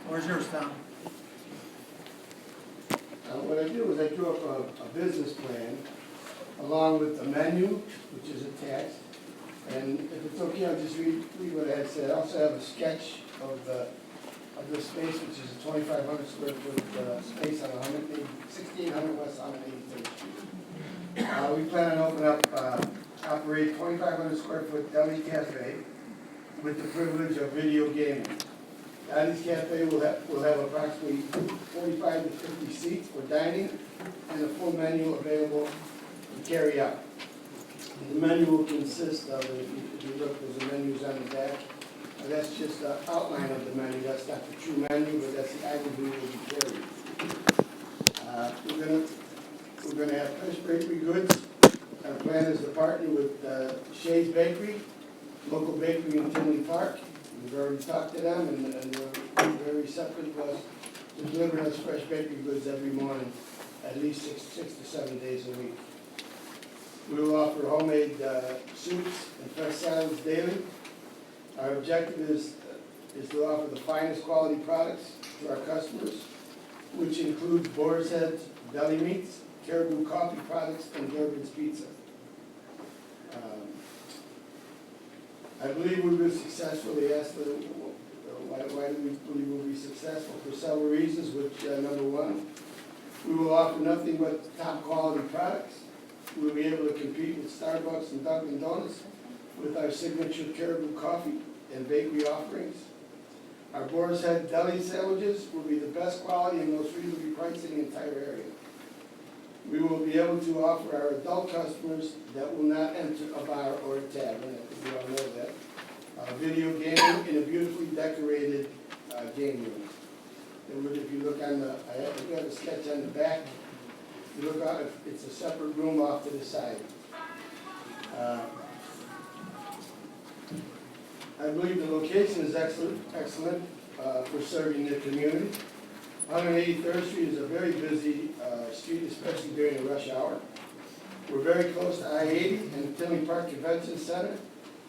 Where's yours, Tom? What I did was I drew up a business plan along with the menu, which is attached. And if it's okay, I'll just read what I had said. I also have a sketch of the space, which is a 2,500 square foot space on 1600 West 183rd Street. We plan on opening up, operate 2,500 square foot deli cafe with the privilege of video gaming. Daddy's Cafe will have approximately 45 to 50 seats for dining and a full menu available to carry out. The menu will consist of, if you look, there's the menus on the back. That's just the outline of the menu. That's not the true menu, but that's the item we will be carrying. We're gonna have fresh bakery goods. Our plan is to partner with Shay's Bakery, local bakery in Tinley Park. We've already talked to them, and they're very receptive to us to deliver us fresh bakery goods every morning, at least six to 7 days a week. We will offer homemade soups and fresh salads daily. Our objective is to offer the finest quality products to our customers, which includes Boar's Head deli meats, Caribou coffee products, and Durbin's pizza. I believe we will successfully ask why do we believe we'll be successful? For several reasons, which number one, we will offer nothing but top quality products. We'll be able to compete with Starbucks and Dunkin' Donuts with our signature Caribou coffee and bakery offerings. Our Boar's Head deli sandwiches will be the best quality and most reasonably priced in the entire area. We will be able to offer our adult customers that will not enter a bar or a tavern, I think we all know that, video gaming in a beautifully decorated game room. And if you look on the, I have a sketch on the back. If you look out, it's a separate room off to the side. I believe the location is excellent for serving the community. 183rd Street is a very busy street, especially during the rush hour. We're very close to I-80 and Tinley Park Convention Center.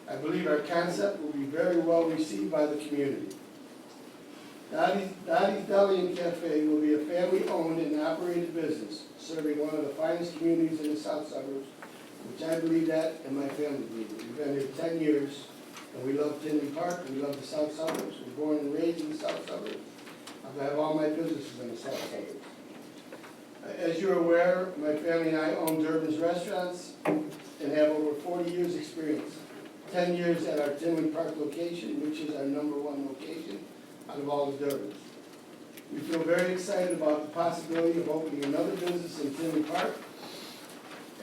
I believe our concept will be very well received by the community. Dottie's Deli and Cafe will be a family-owned and operated business, serving one of the finest communities in the south suburbs, which I believe that and my family believe it. We've been here 10 years, and we love Tinley Park, and we love the south suburbs. We're born and raised in the south suburbs. I have all my businesses in the south suburbs. As you're aware, my family and I own Durbin's Restaurants and have over 40 years' experience. 10 years at our Tinley Park location, which is our #1 location out of all the Durbins. We feel very excited about the possibility of opening another business in Tinley Park,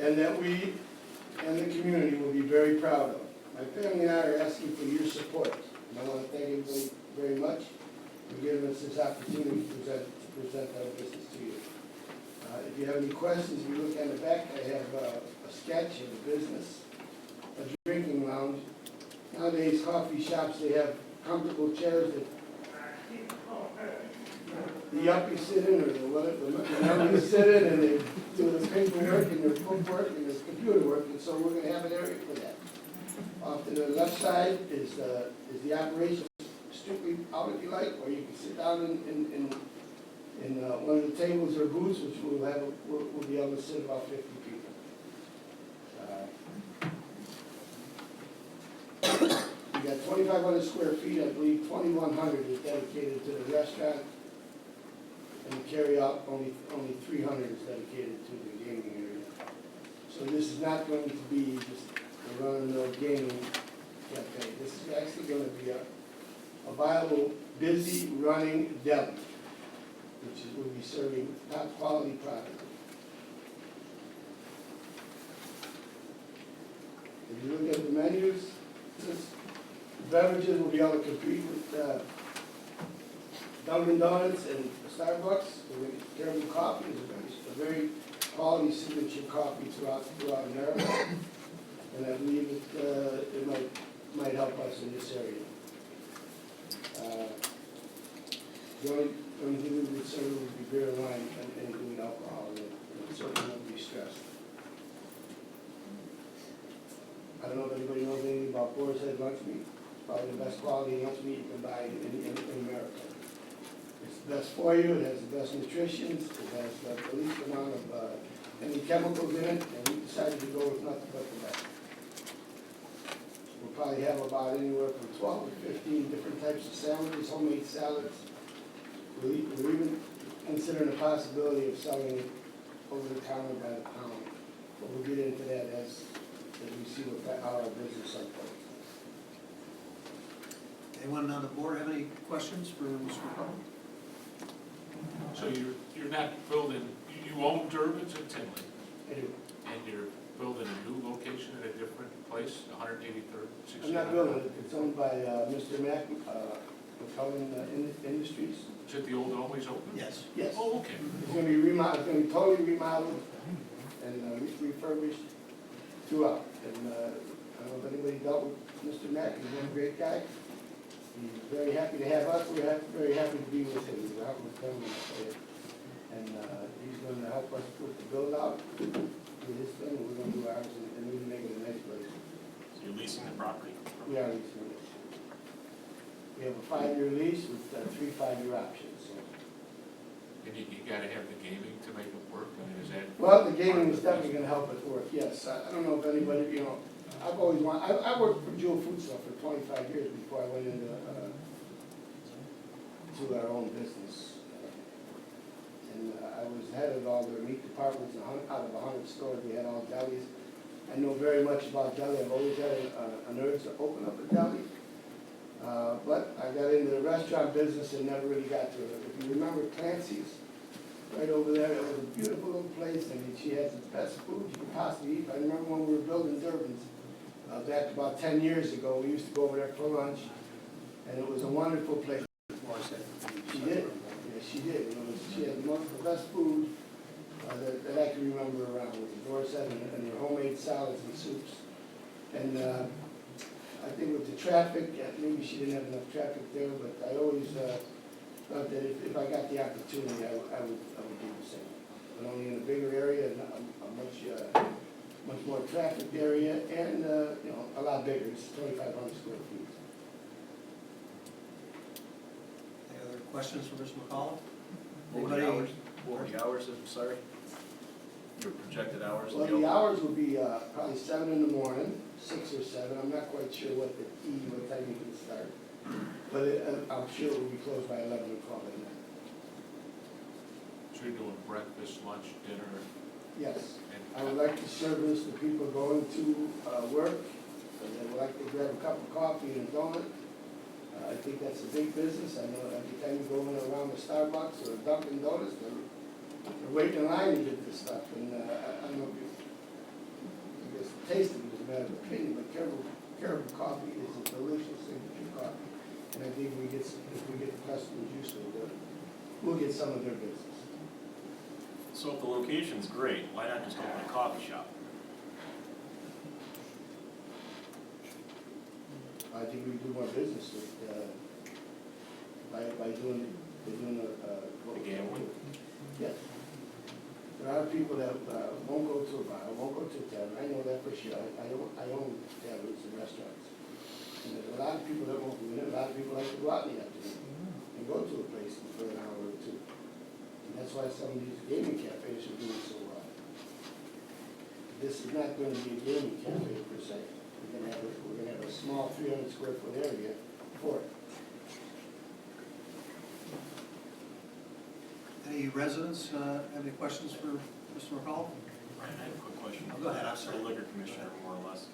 and that we and the community will be very proud of. My family and I are asking for your support, and I want to thank everybody very much for giving us this opportunity to present our business to you. If you have any questions, if you look on the back, I have a sketch of the business, a drinking lounge. Nowadays, coffee shops, they have comfortable chairs that the yuppies sit in, or the youngies sit in, and they do their paperwork and their bookwork and their computer work, and so we're going to have an area for that. Off to the left side is the operation, strictly out if you like, or you can sit down in one of the tables or booths, which we'll be able to sit about 50 people. We got 2,500 square feet. I believe 2,100 is dedicated to the restaurant, and the carry-out only 300 is dedicated to the gaming area. So this is not going to be just a run-of-the-mill gaming cafe. This is actually going to be a viable, busy, running deli, which will be serving top quality product. If you look at the menus, beverages will be able to compete with Dunkin' Donuts and Starbucks. Caribou coffee is a very quality signature coffee throughout America, and I believe it might help us in this area. The only thing we would serve would be beer and wine and anything with alcohol, and it certainly won't be stressed. I don't know if anybody knows anything about Boar's Head lunch meat. It's probably the best quality lunch meat you can buy in America. It's the best for you, it has the best nutrition, it has the least amount of any chemicals in it, and we decided to go with nothing but the best. We'll probably have about anywhere from 12 to 15 different types of sandwiches, homemade salads. We're even considering the possibility of selling it over the counter by the pound. But we'll get into that as we see how our business unfolds. Anyone on the board have any questions for Mr. McCollum? So you're not building, you own Durbin's and Tinley, I do. and you're building a new location at a different place, 183rd, 69th? I'm not building it, it's owned by Mr. Mack, McCullen Industries. Is it the old Always Open? Yes. Yes. Oh, okay. It's gonna be remodeled, it's gonna be totally remodeled and refurbished throughout. And I don't know if anybody dealt with Mr. Mack, he's a great guy. He's very happy to have us, we're very happy to be with him, we're out with him. And he's gonna help us with the build out, do his thing, we're gonna do ours and really make it a nice place. So you're leasing the property? We are leasing it. We have a 5-year lease with 3 5-year options, so. And you gotta have the gaming to make it work, I mean, is that? Well, the gaming is definitely gonna help it work, yes. I don't know if anybody, you know, I've always wanted, I worked for Jewel Food Stuff for 25 years before I went into, to our own business. And I was head of all their meat departments, out of 100 stores, we had all delis. I know very much about deli, I've always had an urge to open up a deli. But I got into the restaurant business and never really got to it. If you remember Clancy's, right over there, it was a beautiful little place. I mean, she has the best food you could possibly eat. I remember when we were building Durbin's, back about 10 years ago, we used to go over there for lunch, and it was a wonderful place. She did, yeah, she did. You know, she had the best food that I can remember around, with the doorstep and her homemade salads and soups. And I think with the traffic, maybe she didn't have enough traffic there, but I always thought that if I got the opportunity, I would do the same. But only in a bigger area, and much more traffic area, and you know, a lot bigger. It's 2,500 square feet. Any other questions for Mr. McCollum? What were the hours? What were the hours, I'm sorry? Your projected hours? Well, the hours would be probably 7 in the morning, 6 or 7. I'm not quite sure what time you can start. But I'm sure it will be closed by 11 or 12 at night. So you're doing breakfast, lunch, dinner, Yes. and? I would like to service the people going to work. And they would like to grab a cup of coffee and a donut. I think that's a big business. I know every time you go in around the Starbucks or a Dunkin' Donuts, they're waiting in line to get this stuff. And I don't know if I guess the taste of it is a matter of opinion, but Caribou coffee is a delicious signature coffee. And I think if we get the customers used to it, we'll get some of their business. So if the location's great, why not just open a coffee shop? I think we do more business with, by doing The gambling? Yes. There are people that won't go to a bar, won't go to a tavern. I know that for sure. I own taverns and restaurants. And there's a lot of people that won't do it. A lot of people like to go out in the afternoon and go to a place for an hour or two. And that's why some of these gaming cafes are doing so well. This is not going to be a gaming cafe per se. We're going to have a small 300 square foot area for it. Any residents have any questions for Mr. McCollum? Brian, I have a quick question. Oh, go ahead, I'm For sorry. the liquor commissioner, more or less.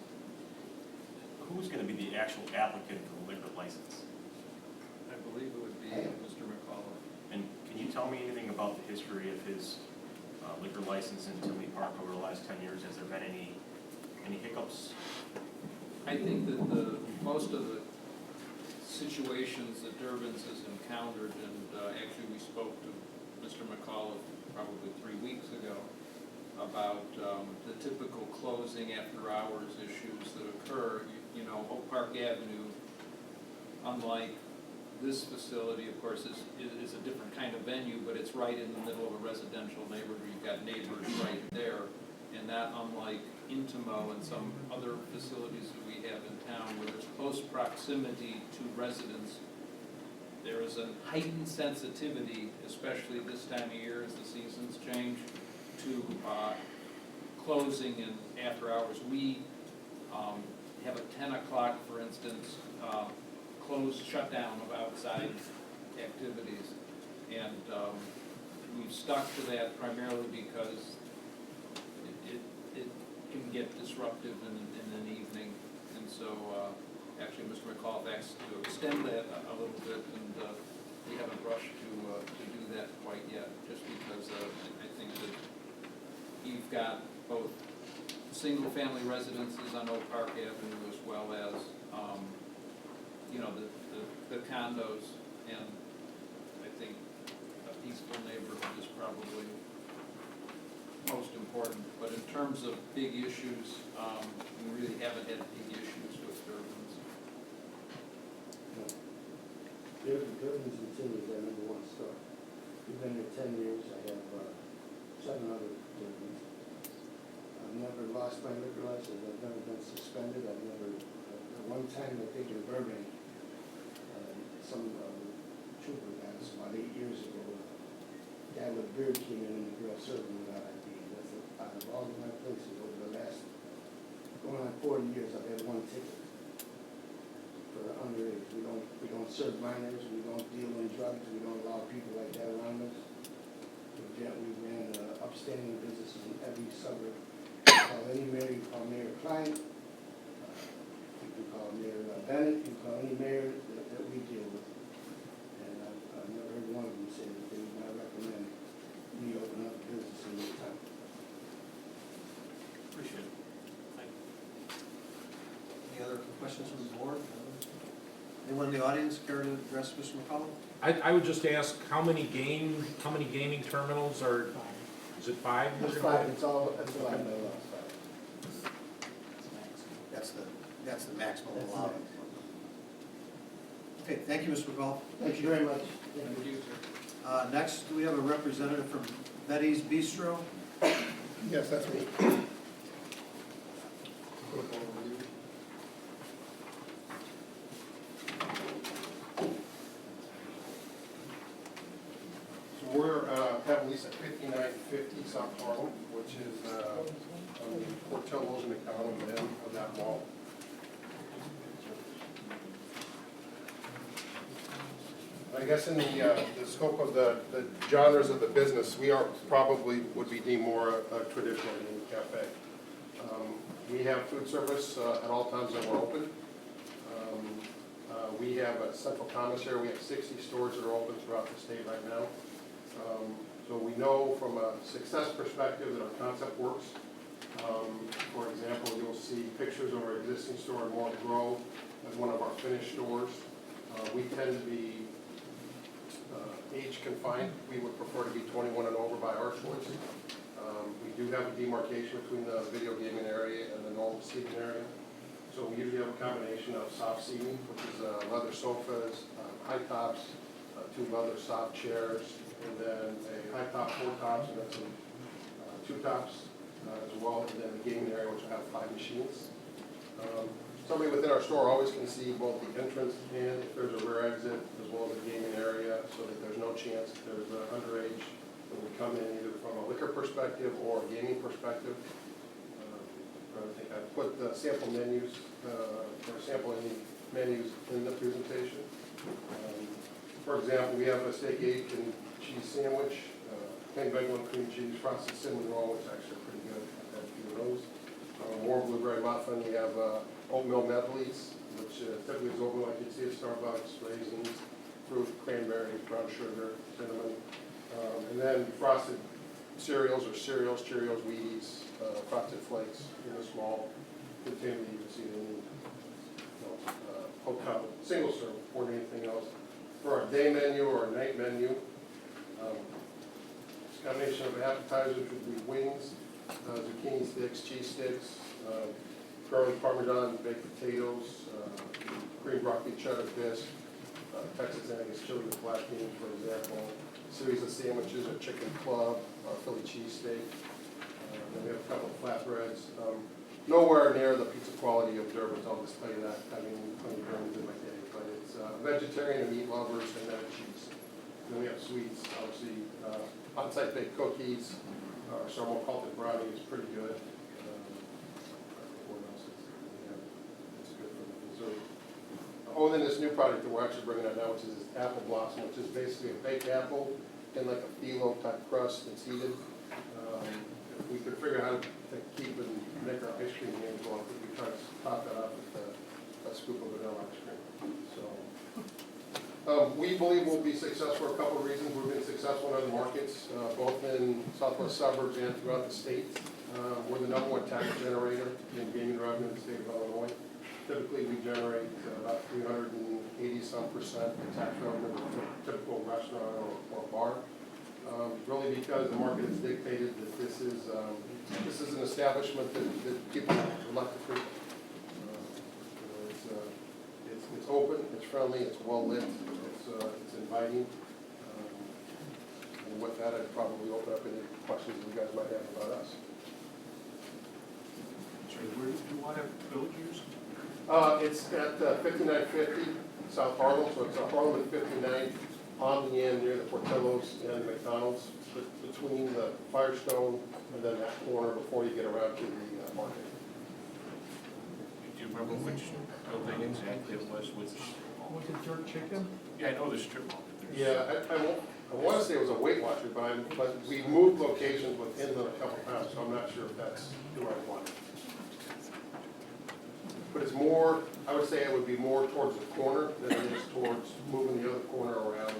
Who's gonna be the actual applicant for the liquor license? I believe it would be Mr. McCullough. And can you tell me anything about the history of his liquor license in Tinley Park over the last 10 years? Has there been any hiccups? I think that most of the situations that Durbin's has encountered, and actually we spoke to Mr. McCullough probably 3 weeks ago about the typical closing after hours issues that occur. You know, Oak Park Avenue, unlike this facility, of course, is a different kind of venue, but it's right in the middle of a residential neighborhood. You've got neighbors right there. And that, unlike Intimo and some other facilities that we have in town where there's close proximity to residents, there is there's a heightened sensitivity, especially this time of year as the seasons change, to closing and after hours. We have a 10 o'clock, for instance, shutdown of outside activities. And we've stuck to that primarily because it can get disruptive in an evening. And so, actually, Mr. McAuliffe asked to extend that a little bit, and we haven't rushed to do that quite yet, just because I think that you've got both single-family residences on Oak Park Avenue as well as, the condos, and I think a peaceful neighborhood is probably most important. But in terms of big issues, we really haven't had big issues with Durbin's. Durbin's and Timmy's our number one store. We've been there 10 years. I have 7 other Durbin's. I've never lost my liquor license. I've never been suspended. I've never, at one time, I think in Burbank, some trooper guys, about 8 years ago, a guy with a beard came in and the girl served him without ID. That's out of all of my places over the last, going on 40 years, I've had 1 ticket for underage. We don't serve minors, we don't deal in drugs, we don't allow people like that around us. We ran upstanding businesses in every suburb. You call any mayor, you call Mayor Klein, you can call Mayor Bennett, you can call any mayor that we deal with. And I've never heard one of them say that they would not recommend me open up a business in their town. Appreciate it. Thank you. Any other questions from the board? Anyone in the audience care to address Mr. McCollum? I would just ask, how many gaming terminals are, is it 5? It's 5, that's all I know. That's the maximum allowed. Okay, thank you, Mr. McCollum. Thank you very much. Thank you, sir. Next, do we have a representative from Betty's Bistro? Yes, that's me. So we're, have a lease at 5950 South Harlem, which is on the Portillo's and McDonald's end of that mall. I guess in the scope of the genres of the business, we are probably would be deemed more a traditional Indian cafe. We have food service at all times that we're open. We have a central commissary. We have 60 stores that are open throughout the state right now. So we know from a success perspective that our concept works. For example, you'll see pictures of our existing store in Morton Grove as one of our finished stores. We tend to be age confined. We would prefer to be 21 and over by our choice. We do have a demarcation between the video gaming area and the normal seating area. So we usually have a combination of soft seating, which is leather sofas, high tops, 2 leather soft chairs, and then a high top, 4 tops, and then some 2 tops as well, and then the gaming area, which will have 5 machines. Somebody within our store always can see both the entrance and if there's a rear exit, as well as the gaming area, so that there's no chance if there's an underage that would come in either from a liquor perspective or a gaming perspective. I think I put the sample menus, or sample menus in the presentation. For example, we have a steak, egg, and cheese sandwich, plain bagel and cream cheese, frosted cinnamon roll, which is actually pretty good. I've had a few of those. Warm blueberry muffin. We have oatmeal medleys, which typically is oatmeal like you'd see at Starbucks, raisins, fruit, cranberries, brown sugar, cinnamon. And then frosted cereals or cereals, Cheerios, Wheaties, frosted flakes in a small container you can see in hotel, single serve, or anything else. For our day menu or our night menu, it's a combination of appetizers would be wings, zucchini sticks, cheese sticks, garlic parmesan, baked potatoes, green broccoli cheddar bisque, Texas Angus chili with black beans, for example. A series of sandwiches, a chicken club, Philly cheesesteak. Then we have a couple of flatbreads. Nowhere near the pizza quality of Durbin's, I'll just tell you that. I mean, plenty of Durbin's in my day, but it's vegetarian and meat lovers, and then cheese. And then we have sweets, obviously, on-site baked cookies, our caramel malted brownie is pretty good. What else is, yeah, it's good for the dessert. Oh, and then this new product that we're actually bringing out now, which is this apple blossom, which is basically a baked apple in like a phyllo type crust that's heated. If we could figure out how to keep and make our ice cream games well, we try to top that off with a scoop of vanilla ice cream. So, we believe we'll be successful for a couple of reasons. We've been successful in other markets, both in southwest suburbs and throughout the state. We're the #1 tax generator in gaming revenue in the state of Illinois. Typically, we generate about 380-some% in tax revenue with a typical restaurant or bar. Really because the market has dictated that this is an establishment that people would like to frequent. It's open, it's friendly, it's well lit, it's inviting. And with that, I'd probably open up any questions you guys might have about us. Sorry, where do you want to build yours? It's at 5950 South Harlem, so it's Harlem and 59 on the end near the Portillo's and McDonald's, between the Firestone and then that corner before you get around to the market. Do you remember which building exactly it was, which? Was it Jerk Chicken? Yeah, I know the strip mall. but there's- Yeah, I want to say it was a Weight Watcher, but we moved locations within them a couple times, so I'm not sure if that's the right one. But it's more, I would say it would be more towards the corner than it is towards moving the other corner around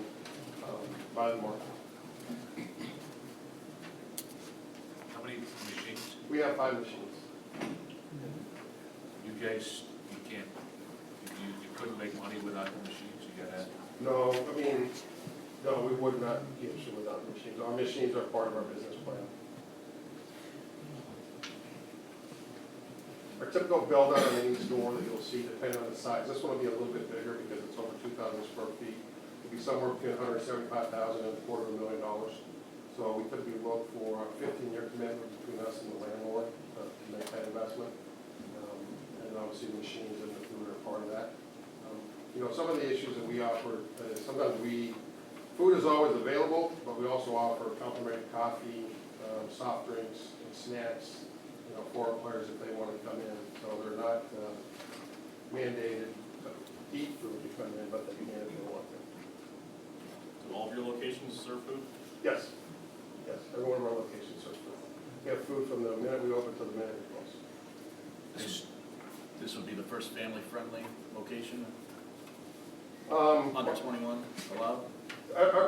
by the market. How many machines? We have 5 machines. You guys, you can't, you couldn't make money without the machines, you gotta, No, I mean, no, we would not get you without machines. Our machines are part of our business plan. Our typical build out on any store that you'll see, depending on the size, this one will be a little bit bigger because it's over 2,000 square feet. It'll be somewhere between $175,000 and $250,000. So we typically look for a 15-year commitment between us and the landlord to make that investment. And obviously the machines and the food are part of that. You know, some of the issues that we offer, sometimes food is always available, but we also offer complimentary coffee, soft drinks, and snacks, you know, for our players if they want to come in. So they're not mandated to eat food to come in, but they can if they want to. Do all of your locations serve food? Yes, yes, every one of our locations serves food. We have food from the minute we open to the minute we close. This would be the first family-friendly location, under 21 allowed?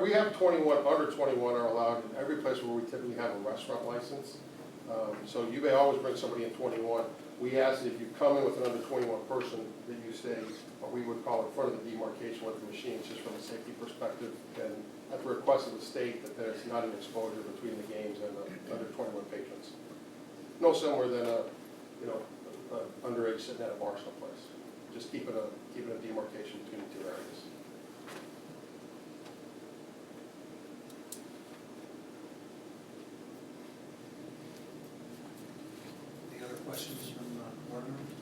We have 21, under 21 are allowed in every place where we typically have a restaurant license. So you may always bring somebody in 21. We ask that if you come in with an under 21 person, that you stay, what we would call in front of the demarcation with the machines, just from a safety perspective. And at the request of the state, that there's not an exposure between the games and the under 21 patrons. No similar than underage sitting at a bar someplace. Just keeping a demarcation between the two areas. Any other questions from the board members?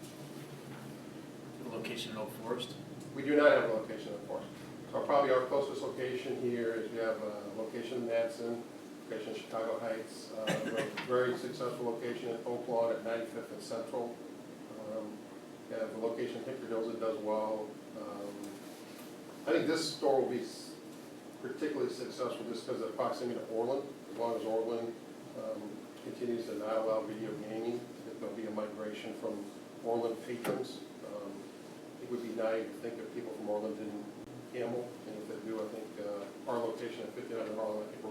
The location in Oak Forest? We do not have a location in Forest. So probably our closest location here is we have a location in Madison, location in Chicago Heights, a very successful location in Oak Lawn at 95th and Central. We have a location in Hickory Hills that does well. I think this store will be particularly successful just because of the proximity to Orland. As long as Orland continues to not allow video gaming, there'll be a migration from Orland patrons. It would be naive to think that people from Orland didn't gamble, and if they do, I think our location at 59 Harlem, I think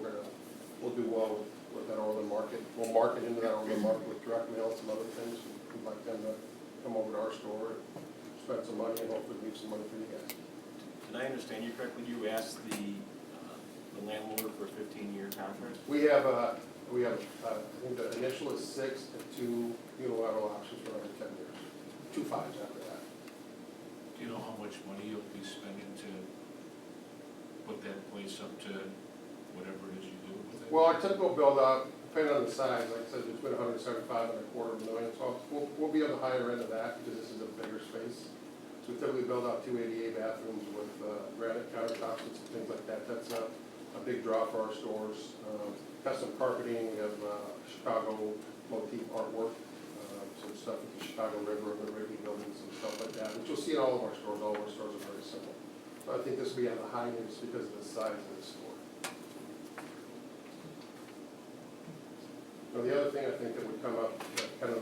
we'll do well with that Orland market. We'll market into that Orland market with direct mail and some other things. We'd like them to come over to our store and spend some money and hopefully leave some money for you guys. Did I understand you correctly? You asked the landlord for a 15-year contract? We have, I think the initial is 6 and 2 unilateral options for another 10 years. 2 5s after that. do you know how much money you'll be spending to put that place up to whatever it is you do with it? Well, our typical build out, depending on the size, like I said, between 175 and $250,000. So we'll be on the higher end of that because this is a bigger space. So we typically build out 2 ADA bathrooms with granite countertops and some things like that. That's a big draw for our stores. Custom carpeting, we have Chicago motif artwork, some stuff with the Chicago River and the Wrigley buildings and stuff like that, which you'll see in all of our stores. All of our stores are very simple. So I think this will be on the high end just because of the size of the store. Now, the other thing I think that would come up, kind of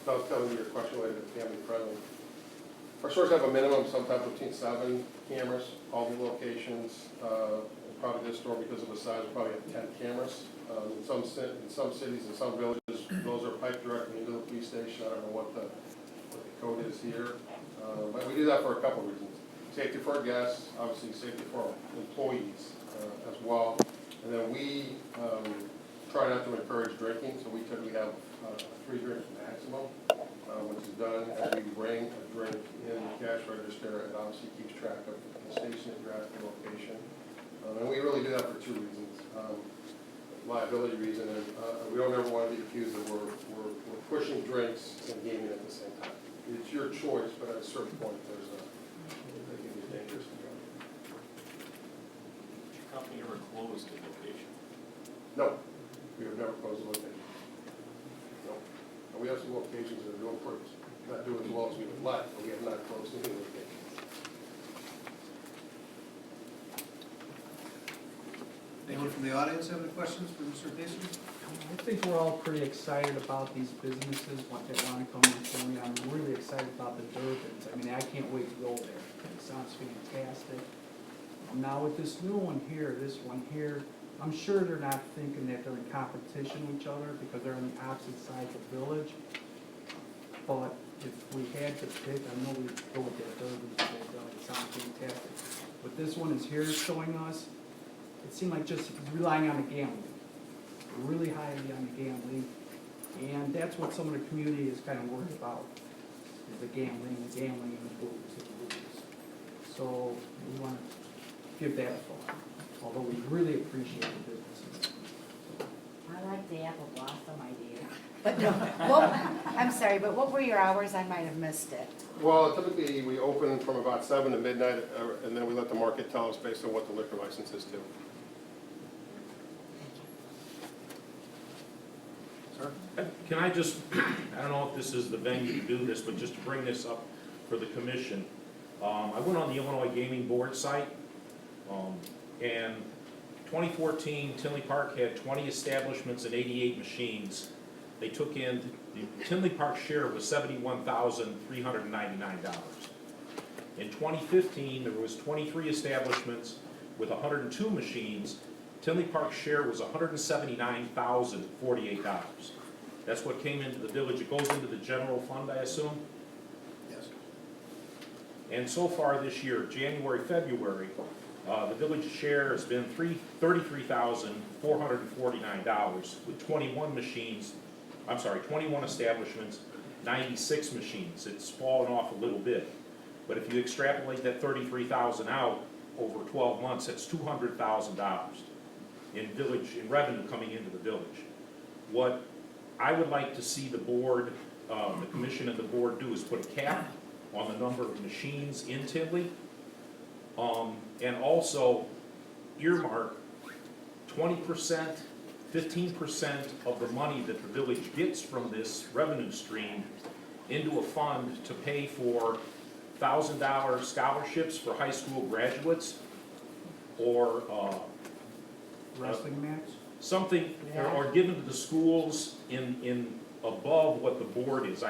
dovetailing to your question related to family friendly. Our stores have a minimum, sometimes between 7 cameras, all the locations. Probably this store, because of the size, will probably have 10 cameras. In some cities and some villages, those are piped directly into the police station. I don't know what the code is here. But we do that for a couple of reasons. Safety for our guests, obviously safety for our employees as well. And then we try not to encourage drinking, so we typically have 3 drinks maximum, which is done as we bring a drink in the cash register, and obviously keeps track of the station that you're at, the location. And we really do that for 2 reasons. Liability reason, and we don't ever want to be accused that we're pushing drinks and gaming at the same time. It's your choice, but at a certain point, it can be dangerous to go. Did your company ever close the location? No, we have never closed a location. No. And we have some locations that are doing not doing as well as we would like, but we have not closed any locations. Anyone from the audience have any questions for Mr. Payson? I think we're all pretty excited about these businesses, what they want to come in for me. I'm really excited about the Durbins. I mean, I can't wait to go there. It sounds fantastic. Now with this new one here, this one here, I'm sure they're not thinking that they're in competition with each other because they're on the opposite sides of the village. But if we had to pick, I know we'd go with that Durbins. It sounds fantastic. But this one is here showing us, it seemed like just relying on the gambling, really highly on the gambling, and that's what some of the community is kind of worried about, is the gambling, and the booze. So we want to give that a thought, although we really appreciate the businesses. I like the apple blossom idea. But no, I'm sorry, but what were your hours? I might have missed it. Well, typically, we open from about 7 to midnight, and then we let the market tell us based on what the liquor license is to. Sir? Can I just, I don't know if this is the venue to do this, but just to bring this up for the commission. I went on the Illinois Gaming Board site, and 2014, Tinley Park had 20 establishments and 88 machines. They took in, the Tinley Park share was $71,399. In 2015, there was 23 establishments with 102 machines. Tinley Park's share was $179,048. That's what came into the village. It goes into the general fund, I assume? Yes. And so far this year, January, February, the village share has been $33,449 with 21 establishments, 96 machines. It's fallen off a little bit. But if you extrapolate that 33,000 out over 12 months, that's $200,000 in revenue coming into the village. What I would like to see the board, the commission and the board do is put a cap on the number of machines in Tinley. And also earmark 20%, 15% of the money that the village gets from this revenue stream into a fund to pay for $1,000 scholarships for high school graduates, or Wrestling match? something, or given to the schools in above what the board is.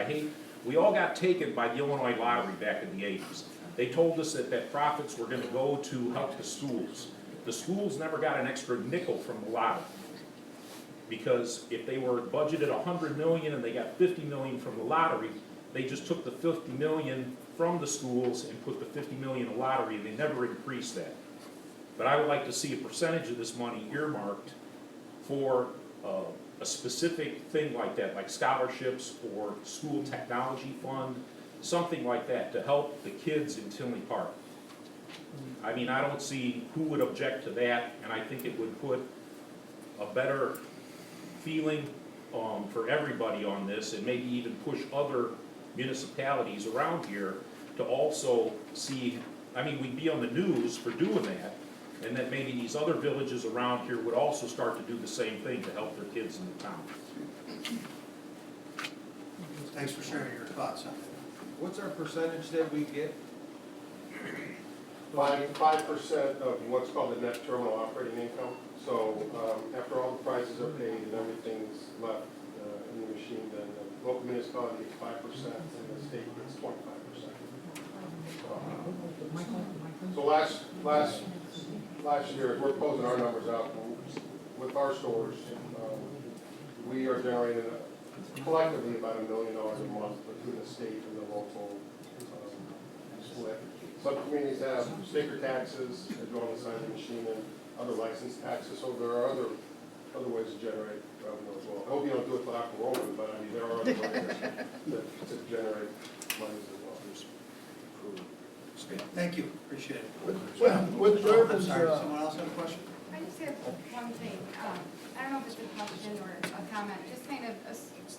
We all got taken by the Illinois lottery back in the 80s. They told us that profits were gonna go to help the schools. The schools never got an extra nickel from the lottery. Because if they were budgeted $100 million and they got $50 million from the lottery, they just took the $50 million from the schools and put the $50 million in the lottery, and they never increased that. But I would like to see a percentage of this money earmarked for a specific thing like that, like scholarships or school technology fund, something like that to help the kids in Tinley Park. I mean, I don't see who would object to that, and I think it would put a better feeling for everybody on this, and maybe even push other municipalities around here to also see, I mean, we'd be on the news for doing that, and that maybe these other villages around here would also start to do the same thing to help their kids in the town. Thanks for sharing your thoughts on it. What's our percentage that we get? 5% of what's called the net terminal operating income. So after all the prices are paid and everything's left in the machine, then the local municipality gets 5% and the state gets 25%. So last year, we're closing our numbers out with our stores. We are generating collectively about $1 million a month between the state and the local split. Some communities have sticker taxes that go on the side of the machine and other license taxes, so there are other ways to generate revenue as well. I hope you don't do it for Aquaroma, but I mean, there are other ways to generate money as well. Thank you, appreciate it. With I'm Durbin's, sorry, someone else have a question? I just have one thing, I don't know if it's a question or a comment, just kind of,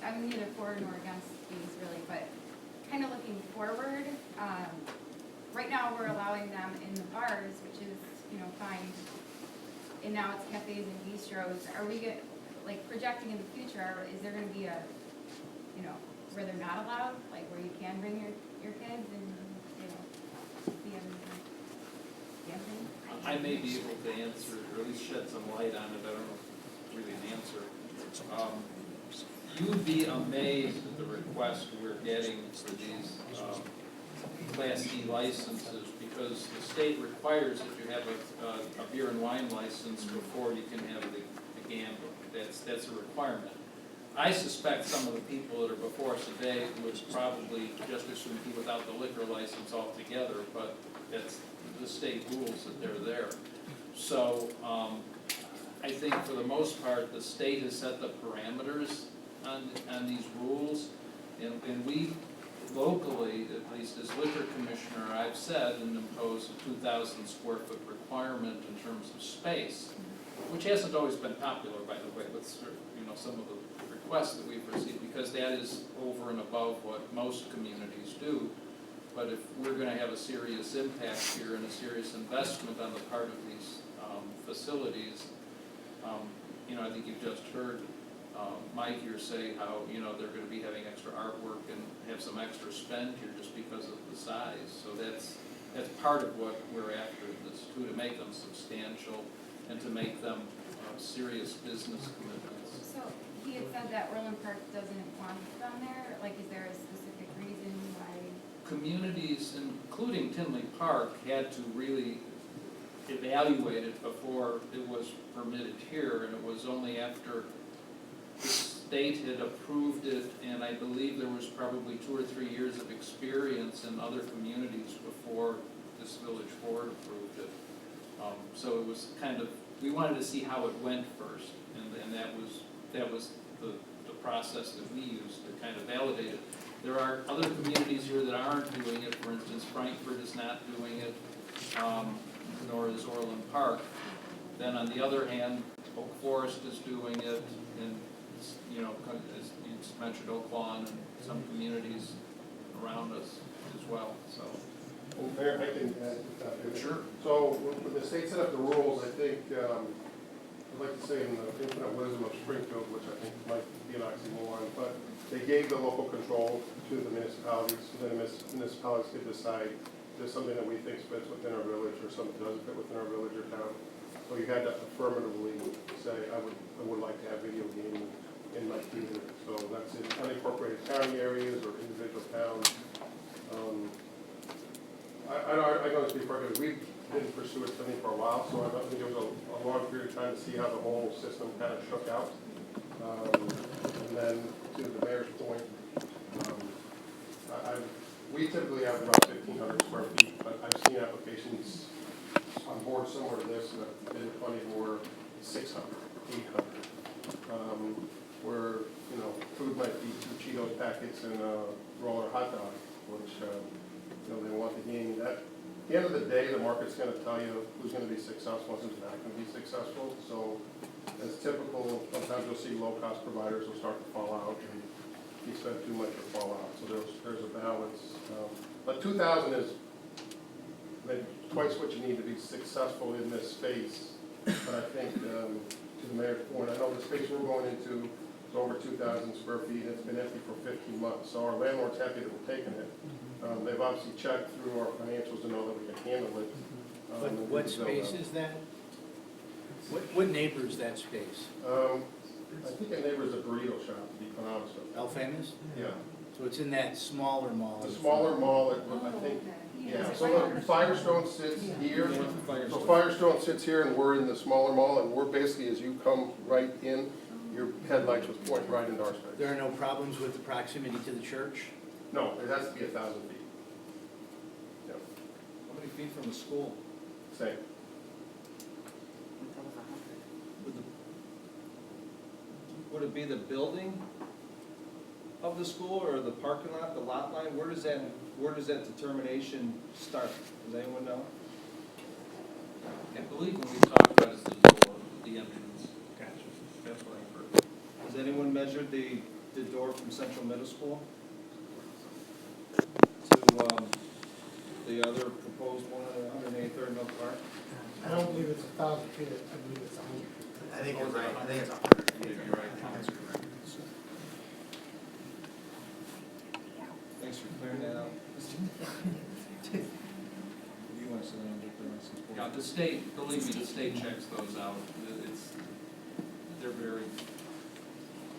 I'm neither for nor against these really, but kind of looking forward. Right now, we're allowing them in the bars, which is, fine, and now it's cafes and bistros. Are we projecting in the future, is there gonna be a, where they're not allowed, like where you can bring your kids and, be everything? I may be able to answer, or at least shed some light on it, I don't know if it's really an answer. You'd be amazed at the request we're getting for these Class D licenses, because the state requires that you have a beer and wine license before you can have the gambling. That's a requirement. I suspect some of the people that are before us today would probably just as soon be without the liquor license altogether, but that's the state rules that they're there. So, I think for the most part, the state has set the parameters on these rules, and we locally, at least as liquor commissioner, I've said and imposed a 2,000 square foot requirement in terms of space, which hasn't always been popular, by the way, with some of the requests that we've received, because that is over and above what most communities do. But if we're gonna have a serious impact here and a serious investment on the part of these facilities, I think you've just heard Mike here say how, they're gonna be having extra artwork and have some extra spend here just because of the size. So that's part of what we're after this too, to make them substantial and to make them serious business commitments. So he had said that Orland Park doesn't want them there, is there a specific reason why? Communities, including Tinley Park, had to really evaluate it before it was permitted here, and it was only after the state had approved it, and I believe there was probably 2 or 3 years of experience in other communities before this village board approved it. So it was kind of, we wanted to see how it went first, and that was the process that we used to kind of validate it. There are other communities here that aren't doing it. For instance, Frankfurt is not doing it, nor is Orland Park. Then on the other hand, Oak Forest is doing it, and as you mentioned, Oak Lawn and some communities around us as well. So. Well, Mayor, I can add to that. Sure. So when the state set up the rules, I think, I'd like to say in the infinite wisdom of Springfield, which I think might be an oxymoron, but they gave the local control to the municipalities, so then the municipalities could decide if there's something that we think fits within our village or something doesn't fit within our village or town. So you had to affirmatively say, I would like to have video gaming in my community. So that's in unincorporated county areas or individual towns. I know it's before, we didn't pursue it for a while, so I don't think it was a long period of time to see how the whole system kind of shook out. And then to the mayor's point, we typically have about 1,500 square feet, but I've seen applications on board similar to this that have been plenty more 600, 800, where, food might be 2 Cheetos packets and a roller hot dog, which, they want the game. At the end of the day, the market's going to tell you who's going to be successful and who's not going to be successful. So as typical, sometimes you'll see low-cost providers will start to fall out, and if you spend too much, you'll fall out. So there's a balance. But 2,000 is maybe twice what you need to be successful in this space. But I think, to the mayor's point, I know the space we're going into is over 2,000 square feet, and it's been empty for 15 months, so our landlord's happy that we're taking it. They've obviously checked through our financials to know that we can handle it. But and what we can space build is that? What neighbor is that space? I think a neighbor's a burrito shop, to be quite honest with El Famous? you. Yeah. So it's in that smaller mall? The smaller mall, I think, yeah, so the Firestone sits here, so Firestone sits here and we're in the smaller mall, and we're basically, as you come right in, your headlights was pointing right into our space. There are no problems with the proximity to the church? No, it has to be 1,000 feet. Yep, How many feet from the school? same. Would it be the building of the school or the parking lot, the lot line? Where does that determination start? Does anyone know? I believe when we talked about is the door, the entrance. Gotcha. That's what I heard. Has anyone measured the door from Central Middle School to the other proposed one on 183rd Mill Park? I don't believe it's 1,000 feet, I believe it's 100. I think you're right, I think it's 100. You're right. That's correct. Thanks for clearing that out. You want to sit down and get the rest of the board? Yeah, the state, believe me, the state checks those out. They're very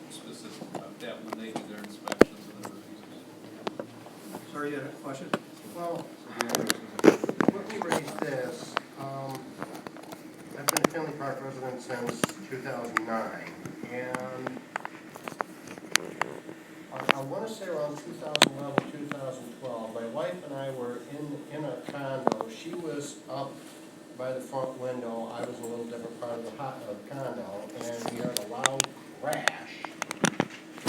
specific about that when they do their inspections and their reviews. Sorry, you had a question? Well, Let me raise this. I've been a Finley Park resident since 2009, and I want to say around 2011, 2012, my wife and I were in a condo. She was up by the front window. I was in a little different part of the condo, and we heard a loud crash,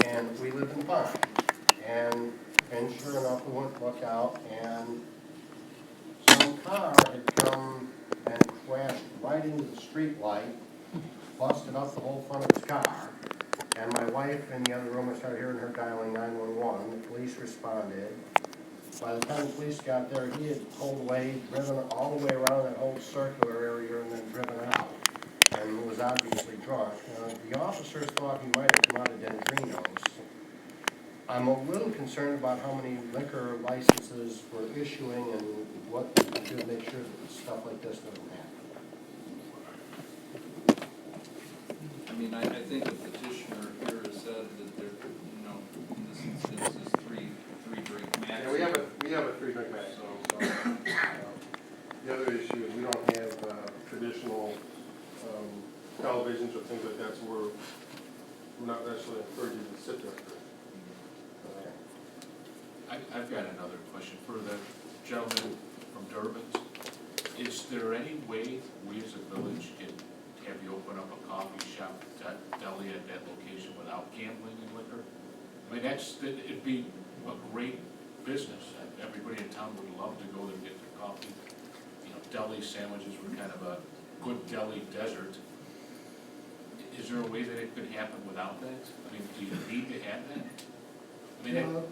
and we lived in the barn. And sure enough, we went to look out, and some car had come and crashed right into the street light, busted up the whole front of his car. And my wife in the other room, I started hearing her dialing 911. The police responded. By the time the police got there, he had pulled away, driven all the way around that whole circular area and then driven out. And was obviously drunk. The officers thought he might have come out of Dendrinos. I'm a little concerned about how many liquor licenses we're issuing and what we can do to make sure that stuff like this doesn't happen. I mean, I think the petitioner here has said that there, in this instance, is three drink max. yeah, we have a 3-drink maximum, so, the other issue is we don't have, traditional, televisions or things like that, so we're not necessarily encouraging you to sit there. I've got another question for the gentleman from Durbin. Is there any way we as a village can have you open up a coffee shop, deli at that location without gambling and liquor? I mean, it'd be a great business. Everybody in town would love to go there and get their coffee. Deli sandwiches were kind of a good deli desert. Is there a way that it could happen without that? I mean, do you need to have that? I mean,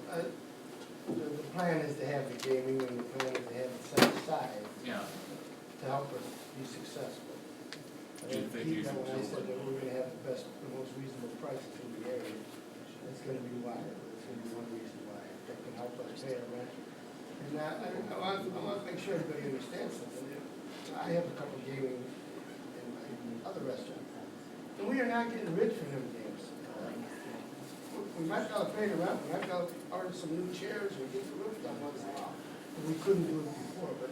The plan is to have the gaming, and the plan is to have it set aside yeah. to help us be successful. I Do you think you Keith, can when I do said it? that we're gonna have the best, the most reasonable prices in the area, that's gonna be why, that's gonna be one reason why, that can help us pay our rent. And I want to make sure everybody understands something. I have a couple gaming in my other restaurant, and we are not getting rich from them games. We might not have paid the rent, we might not have ordered some new chairs, or get the roof done once in a while, but we couldn't do it before, but,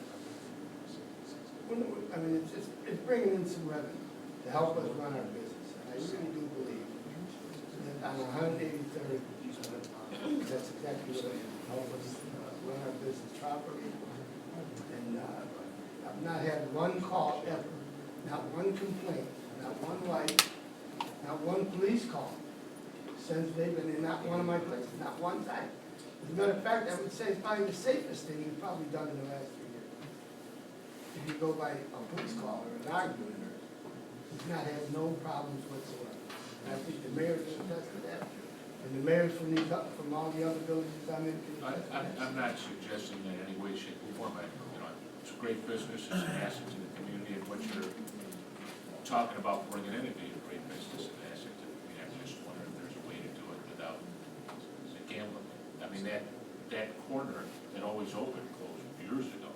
I mean, it's bringing in some revenue to help us run our business, and I really do believe that on 183rd, that's exactly what it will help us run our business properly, and I've not had one call ever, not one complaint, not one light, not one police call, since they've been in not one of my places, not one time. As a matter of fact, I would say it's probably the safest thing we've probably done in the last 3 years. If you go by a police call or an argument, we've not had no problems whatsoever. And I think the mayor can attest to that. And the mayors from all the other villages I'm in can attest to that. I'm not suggesting that in any way, shape, or form, it's a great business, it's an asset to the community, and what you're talking about bringing in would be a great business and asset to the community. I'm just wondering if there's a way to do it without gambling. I mean, that corner that always opened closed years ago.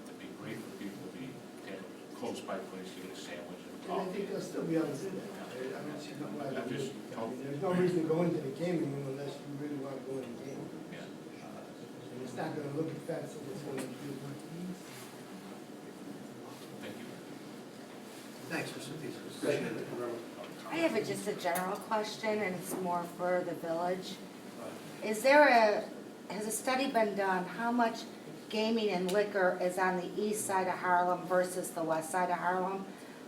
It'd be great for people to have a close by place to get a sandwich and And I think coffee. they'll still be able to do that. I don't see no why they I'm just wouldn't. I mean, there's no reason to go into the gaming room unless you really want to go in the game. Yeah. And it's not gonna look offensive, it's gonna be. Thank you. Thanks, Mr. Pizzo. Appreciate it. I have just a general question, and it's more for the village. Has a study been done, how much gaming and liquor is on the east side of Harlem versus the west side of Harlem?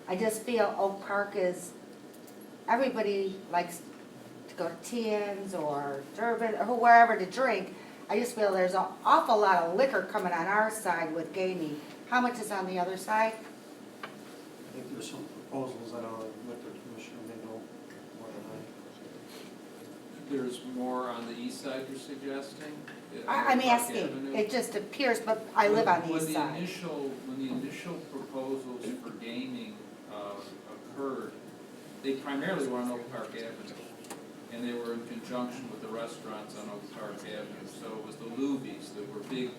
I just feel Oak Park is, everybody likes to go to Tian's or Durban or wherever to drink. I just feel there's an awful lot of liquor coming on our side with gaming. How much is on the other side? I think there's some proposals that our liquor commissioner may know more than There's more on the east side you're suggesting? I'm Park asking, Avenue? it just appears, but I live on the east side. When the initial proposals for gaming occurred, they primarily were on Oak Park Avenue. And they were in conjunction with the restaurants on Oak Park Avenue. So it was the Lubies that were big,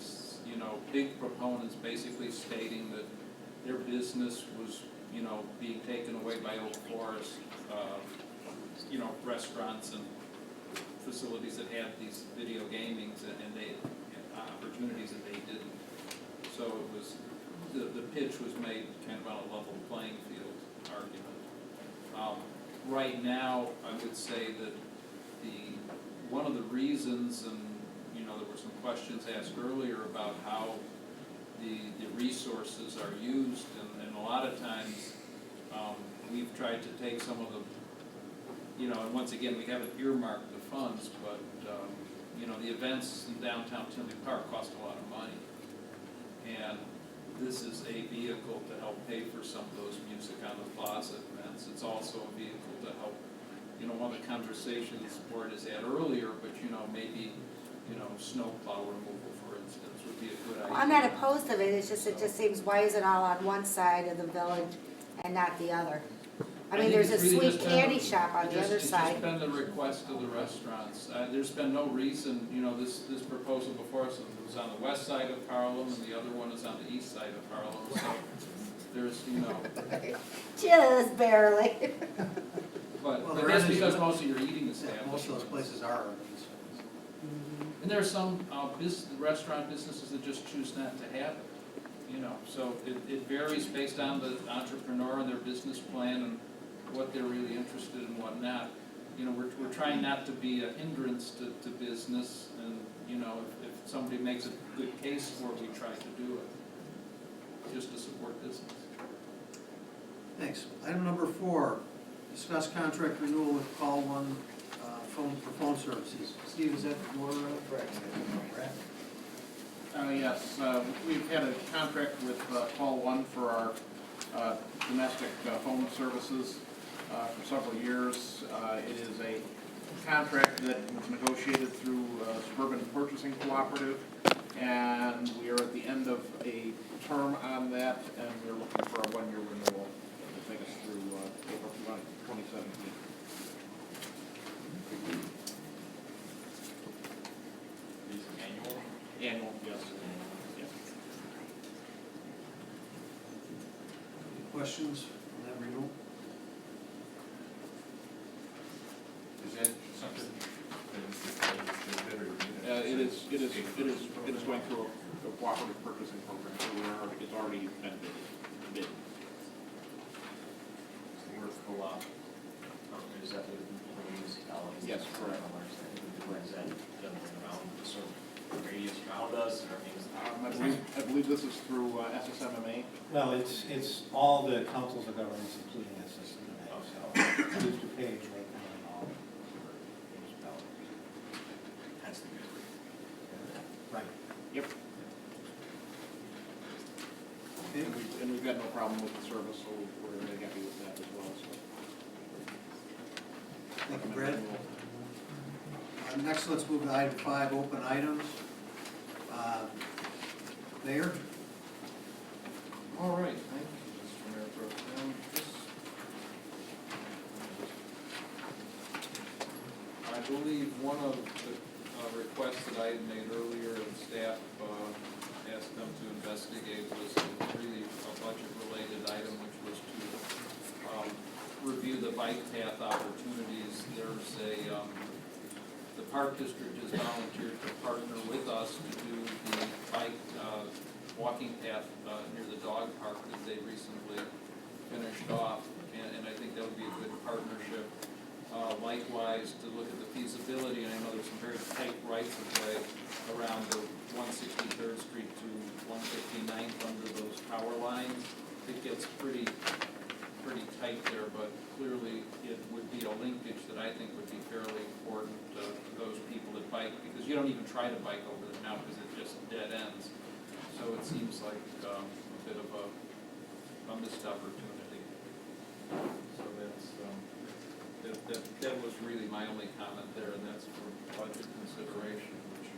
big proponents, basically stating that their business was, being taken away by Oak Forest, restaurants and facilities that had these video gamings and they had opportunities that they didn't. So it was, the pitch was made kind of on a level playing field argument. Right now, I would say that one of the reasons, and, there were some questions asked earlier about how the resources are used, and a lot of times, we've tried to take some of the, and once again, we haven't earmarked the funds, but, the events in downtown Tinley Park cost a lot of money. And this is a vehicle to help pay for some of those Music on the Plaza events. It's also a vehicle to help, one of the conversations the board has had earlier, but, maybe, snow plow removal, for instance, would be a good idea. I'm not opposed to it, it just seems, why is it all on one side of the village and not the other? I mean, think there's a it's really sweet just been candy shop on the other side. It's just been the request of the restaurants. There's been no reason, this proposal before us was on the west side of Harlem, and the other one is on the east side of Harlem, so there's, Just barely. but Well, there that's is- because most of your eating that. establishments. Most of those places are on these. And there are some restaurant businesses that just choose not to have it, so it varies based on the entrepreneur and their business plan and what they're really interested in and what not. We're trying not to be a hindrance to business, and, if somebody makes a good case for it, we try to do it, just to support business. Thanks. Item number 4, discuss contract renewal with Call One for phone services. Steve, is that your correct? Yes, we've had a contract with Call One for our domestic phone services for several years. It is a contract that was negotiated through Suburban Purchasing Cooperative, and we are at the end of a term on that, and we're looking for a 1-year renewal to take us through April 2017. Annual, yes. Yes. Any questions on that renewal? Is that something that It is going through a cooperative purchasing program, so it's already been bid. Worth co-op, is that the municipalities? Yes, correct. Is that around the sort of radius around us, or things? I believe this is through SSMMA. Well, it's all the councils of governments, including SSMA, so there's a page right now in all municipalities. That's the good. Right. Yep. Okay. And we've got no problem with the service, so we're really happy with that as well, so. Thank you, Brad. Next, let's move to item 5, open items. Mayor? All right, thank you, Mr. Mayor Pro Tem. I believe one of the requests that I had made earlier and staff asked them to investigate was really a budget-related item, which was to review the bike path opportunities. There's the Park District has volunteered to partner with us to do the bike walking path near the dog park that they recently finished off, and I think that would be a good partnership. Likewise, to look at the feasibility, and I know there's some very tight rights of way around the 163rd Street to 159th under those power lines. It gets pretty tight there, but clearly it would be a linkage that I think would be fairly important to those people that bike, because you don't even try to bike over there now because it just dead ends. So it seems like a bit of a missed opportunity. So that was really my only comment there, and that's for budget consideration, which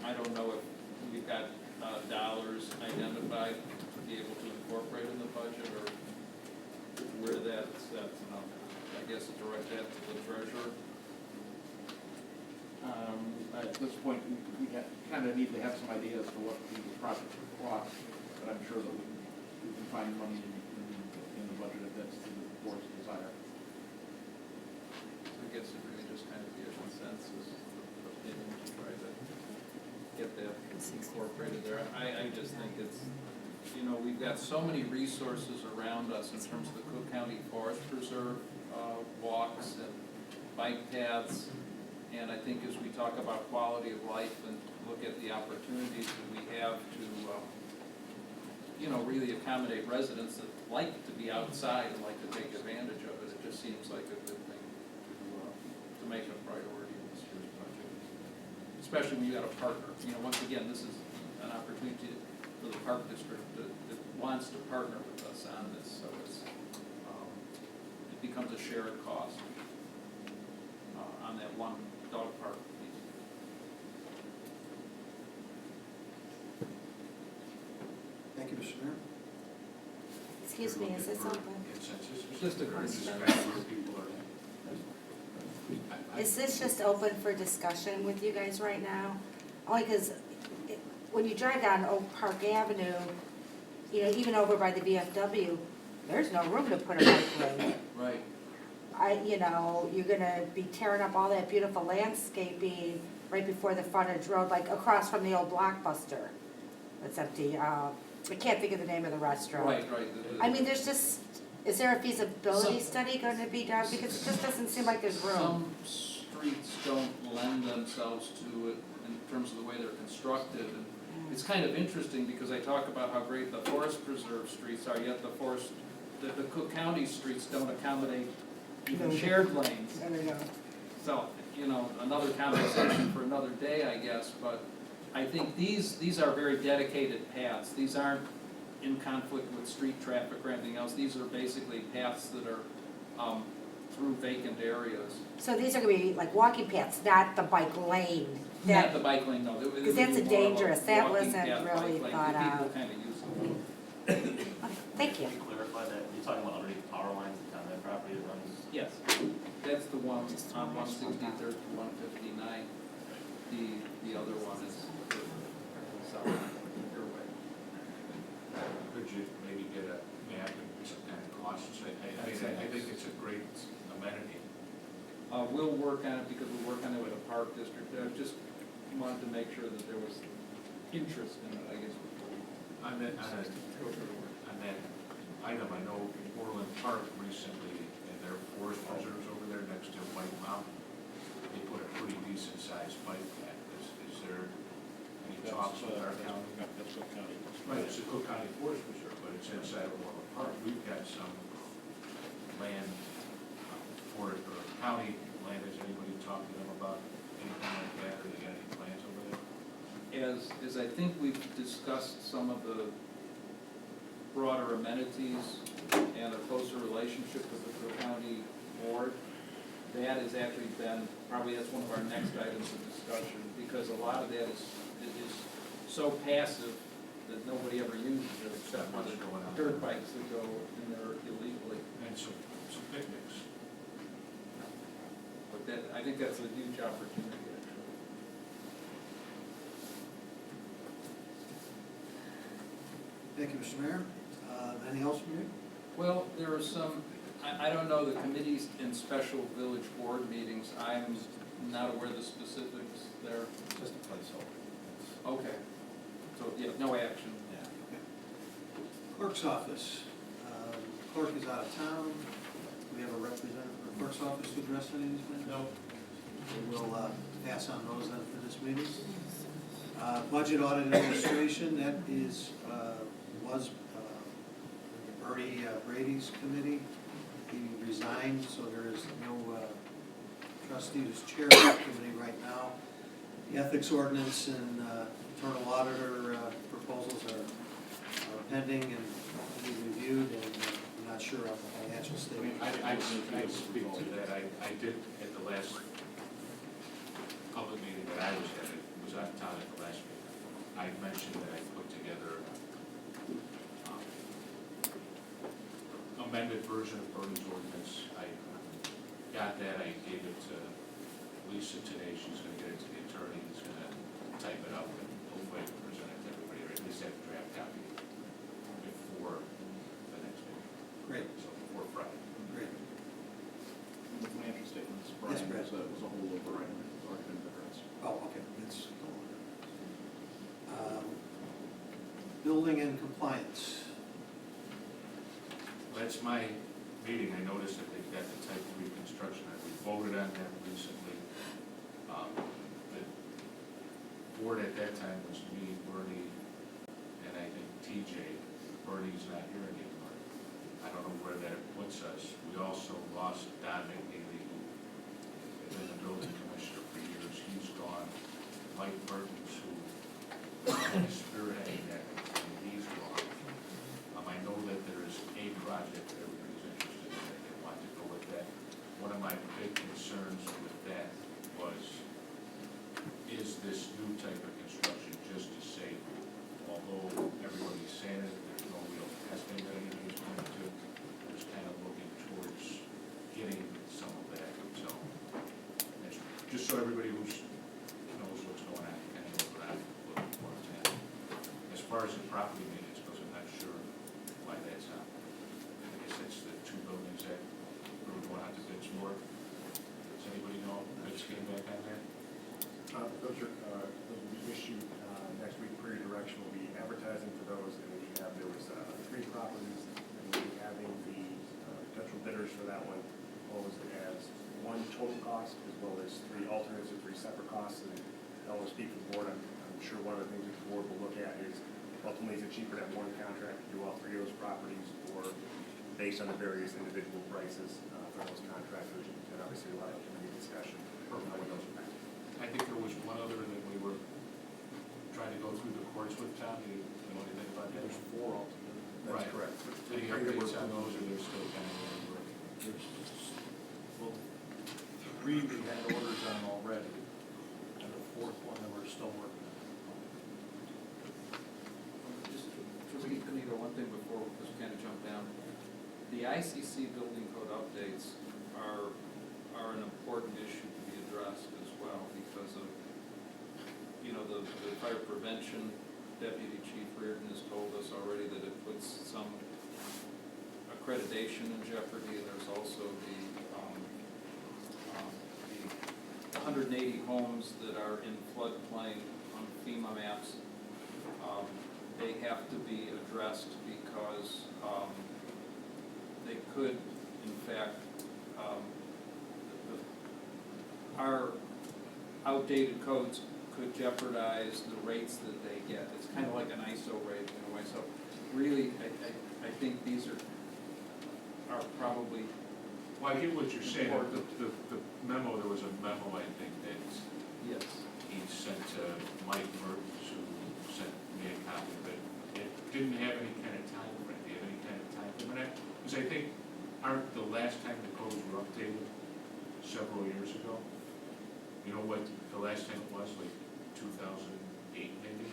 I don't know if we've got dollars identified to be able to incorporate in the budget, or where that's at. I guess direct that to the treasurer. At this point, we kind of need to have some ideas for what the project would cost, but I'm sure that we can find money in the budget if that's the board's desire. So I guess it really just kind of be a consensus opinion to try to get that incorporated there. I just think it's, we've got so many resources around us in terms of the Cook County Forest Preserve walks and bike paths. And I think as we talk about quality of life and look at the opportunities that we have to, really accommodate residents that like to be outside and like to take advantage of it, it just seems like a good thing to make a priority in this year's budget. Especially when you got a partner. Once again, this is an opportunity for the Park District that wants to partner with us on this, so it becomes a shared cost on that one dog park piece. Thank you, Mr. Mayor. Excuse me, is this open? It's just a question. Is this just open for discussion with you guys right now? Only because when you drive down Oak Park Avenue, even over by the VFW, there's no room to put a bike lane. Right. You're gonna be tearing up all that beautiful landscaping right before the frontage road, like across from the old Blockbuster. That's empty. I can't think of the name of the restaurant. Right. I mean, is there a feasibility study gonna be done? Because it just doesn't seem like there's room. Some streets don't lend themselves to it in terms of the way they're constructed. And it's kind of interesting because I talk about how great the Forest Preserve streets are, yet the Cook County streets don't accommodate even shared lanes. There we go. So, another conversation for another day, I guess, but I think these are very dedicated paths. These aren't in conflict with street traffic or anything else. These are basically paths that are through vacant areas. So these are gonna be like walking paths, not the bike lane? Not the bike lane, no. Because that's a dangerous, that wasn't really thought out. People kind of use it. Okay, thank you. Can you clarify that? You're talking about underneath the power lines on that property that runs? Yes, that's the one on 163rd to 159. The other one is south, your way. Could you maybe get a map and some kind of costs? I think it's a great amenity. We'll work on it because we work on it with the Park District. I just wanted to make sure that there was interest in it, I guess. On that item, I know Orland Park recently, in their forest preserves over there next to White Mountain, they put a pretty decent sized bike path. Is there any talks with our county? That's Cook County. Right, it's a Cook County Forest Preserve, but it's inside of Orland Park. We've got some land for it, or county land. Has anybody talked to them about anything like that, or they got any plans over there? As I think we've discussed some of the broader amenities and a closer relationship with the Cook County Board, that has actually been, probably that's one of our next items of discussion, because a lot of that is so passive that nobody ever uses it, except for the dirt bikes that go in there illegally. And some picnics. But that, I think that's a huge opportunity, actually. Thank you, Mr. Mayor. Anything else from you? Well, there are some, I don't know, the committees and special village board meetings, I'm not aware of the specifics there. Just a placeholder. Okay, so, yeah, no action. Yeah. Clerk's office. Clerk is out of town. Do we have a representative from the clerk's office to address any of these matters? No. We'll pass on those then for this meeting. Budget audit administration, that was Bernie Brady's committee. He resigned, so there is no trustee who's chair of that committee right now. The ethics ordinance and internal auditor proposals are pending and will be reviewed, and I'm not sure of the financial statement. I speak to that. I did at the last public meeting that I was at, it was out of town at the last meeting. I mentioned that I put together amended version of Bernie's ordinance. I got that, I gave it to Lisa today, she's gonna get it to the attorney, he's gonna type it up and hopefully present it to everybody, or at least have a draft copy before the next meeting. Great, So before Friday. great. The financial statements, Yes, Brian, Brad. was a holdover item, already been addressed. Oh, okay, that's. Building and compliance. That's my meeting, I noticed that they've got the type 3 construction, we voted on that recently. The board at that time was me, Bernie, and I think TJ. Bernie's not here anymore. I don't know where that puts us. We also lost Don McNeely, who had been the building commissioner for years, he's gone. Mike Mertens, who is spearheading that, and he's gone. I know that there is a project that everybody's interested in, that they want to go with that. One of my big concerns with that was, is this new type of construction just as safe? Although everybody's saying it, there's no real testing that anybody's going to, there's kind of looking towards getting some of that, so. It's just so everybody knows what's going on, kind of what I'm looking for in that. As far as the property maintenance goes, I'm not sure why that's not. I guess that's the 2 buildings that we're going out to bids for. Does anybody know, let's get back on that? Those will be issued next week. Prairie Direction will be advertising for those, and there was 3 properties, and we'll be having the potential bidders for that one proposed as 1 total cost, as well as 3 alternates or 3 separate costs. And I will speak to the board. I'm sure one of the things that the board will look at is ultimately, is it cheaper to have 1 contract to do all 3 of those properties, or based on the various individual prices for those contractors, and obviously a lot of committee discussion with those. I think there was one other that we were trying to go through the courts with, Tom. Do you know anything about that? There's 4 altogether. That's Right. correct. Any updates on those, or they're still kind of in work? There's, well, 3 we had orders on already, and the 4th one that we're still working on. Just, Benito, one thing before, because we kind of jump down. The ICC building code updates are an important issue to be addressed as well, because of, the fire prevention. Deputy Chief Reardon has told us already that it puts some accreditation in jeopardy, and there's also the 180 homes that are in floodplain on FEMA maps. They have to be addressed because they could, in fact, our outdated codes could jeopardize the rates that they get. It's kind of like an ISO rate in a way. So really, I think these are probably. Well, I get what you're saying. The memo, there was a memo, I think, that Yes. he sent to Mike Mertens, who sent me a copy of it. It didn't have any kind of time frame. Do you have any kind of time frame on that? Because I think, aren't the last time the codes were updated, several years ago. You know what the last time it was, like 2008 maybe?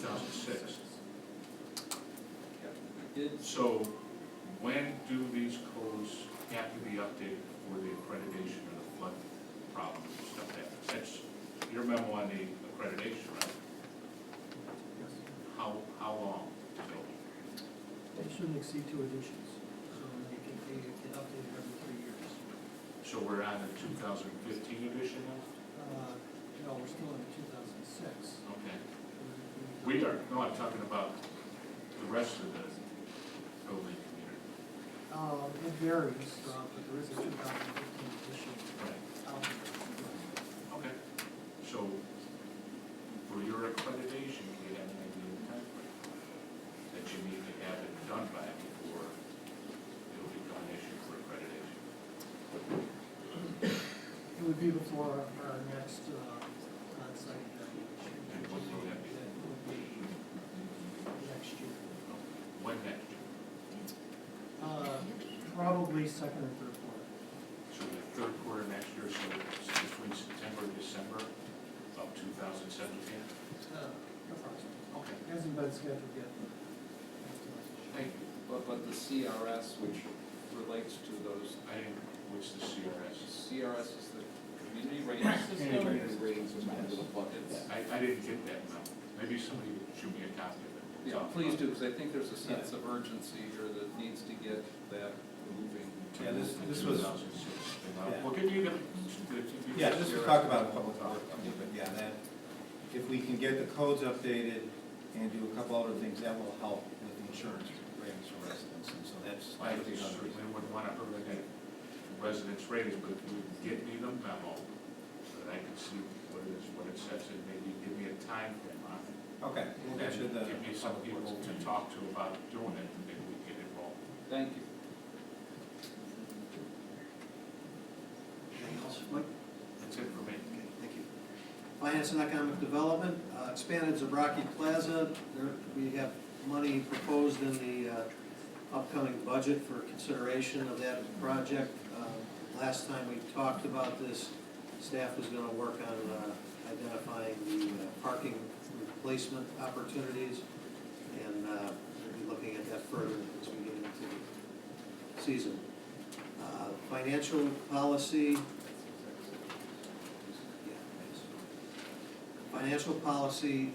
2006. Did, So when do these codes have to be updated for the accreditation of the flood problem and stuff like that? That's your memo on the accreditation, right? How long till? They shouldn't exceed 2 editions, so they get updated every 3 years. So we're on the 2015 edition now? No, we're still in 2006. Okay. We are, no, I'm talking about the rest of the building community. It varies, but there is a 2015 edition Right. out there. Okay. So for your accreditation, we have an idea of time frame that you need to have it done by before it'll become an issue for accreditation. It would be before our next on-site evaluation. And when will that be? That would be next year. When next year? Probably second or third quarter. So the third quarter next year, so it's between September and December of 2017? Approximately. Okay. Hasn't been scheduled yet. Thank you. but the CRS, which relates to those, I didn't, what's the CRS? CRS is the community rating system. I didn't get that now. Maybe somebody would shoot me a copy of it. Yeah, please do, because I think there's a sense of urgency here that needs to get that moving. Yeah, this was. 2006. Well, can you give? Yeah, this was talked about in public works, but yeah, that, if we can get the codes updated and do a couple other things, that will help with the insurance ratings for residents, and so that's. I certainly wouldn't want to hurt any residents' ratings, but if you get me the memo, so that I can see what it is, what it says, and maybe give me a time frame on it. Okay. We'll get you the. Give me some people to talk to about doing it, and maybe we can get involved. Thank you. Anything else, Mike? That's it for me. Okay, thank you. Finance and Economic Development, expanded Zabraki Plaza. There, we have money proposed in the upcoming budget for consideration of that project. Last time we talked about this, staff was gonna work on identifying the parking replacement opportunities, and we'll be looking at that further as we get into the season. Financial policy. Financial policy,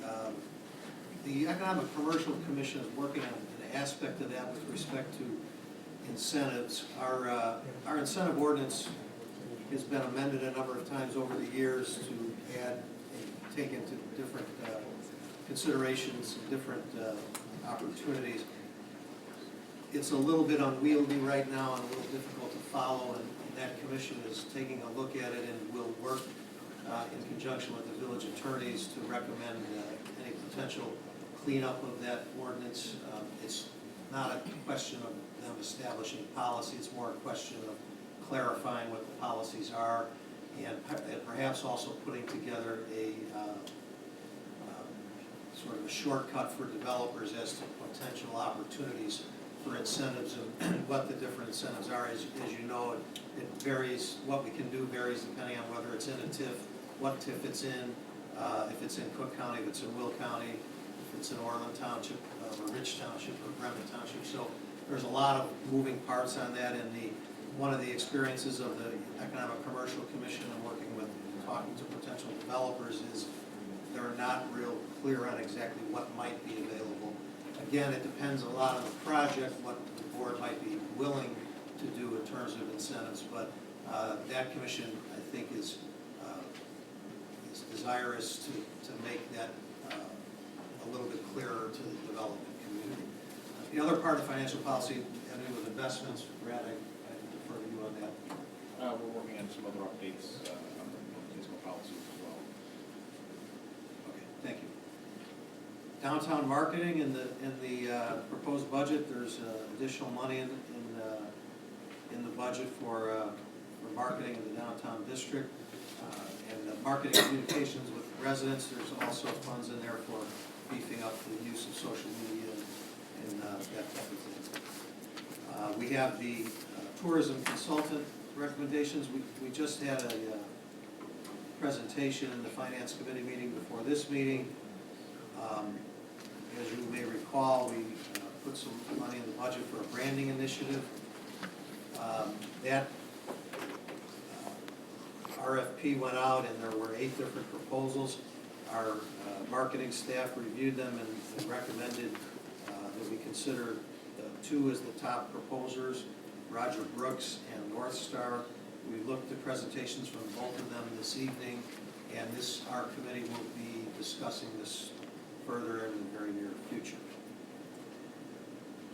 the Economic Commercial Commission is working on an aspect of that with respect to incentives. Our incentive ordinance has been amended a number of times over the years to add and take into different considerations, different opportunities. It's a little bit unwieldy right now and a little difficult to follow, and that commission is taking a look at it and will work in conjunction with the village attorneys to recommend any potential cleanup of that ordinance. It's not a question of them establishing policy, it's more a question of clarifying what the policies are and perhaps also putting together a sort of a shortcut for developers as to potential opportunities for incentives and what the different incentives are. As you know, it varies, what we can do varies depending on whether it's in a TIF, what TIF it's in, if it's in Cook County, if it's in Will County, if it's in Orland Township, or Rich Township, or Bremen Township. So there's a lot of moving parts on that, and one of the experiences of the Economic Commercial Commission and working with, talking to potential developers is they're not real clear on exactly what might be available. Again, it depends a lot on the project, what the board might be willing to do in terms of incentives, but that commission, I think, is desirous to make that a little bit clearer to the development community. The other part of financial policy having to do with investments, Brad, I defer to you on that. We're working on some other updates on the fiscal policies as well. Okay, thank you. Downtown marketing in the proposed budget, there's additional money in the budget for marketing in the downtown district. And the marketing communications with residents, there's also funds in there for beefing up the use of social media and that type of thing. We have the tourism consultant recommendations, we just had a presentation in the Finance Committee meeting before this meeting. As you may recall, we put some money in the budget for a branding initiative. That RFP went out and there were 8 different proposals. Our marketing staff reviewed them and recommended that we consider 2 as the top proposers, Roger Brooks and North Star. We looked at presentations from both of them this evening, and our committee will be discussing this further in the very near future.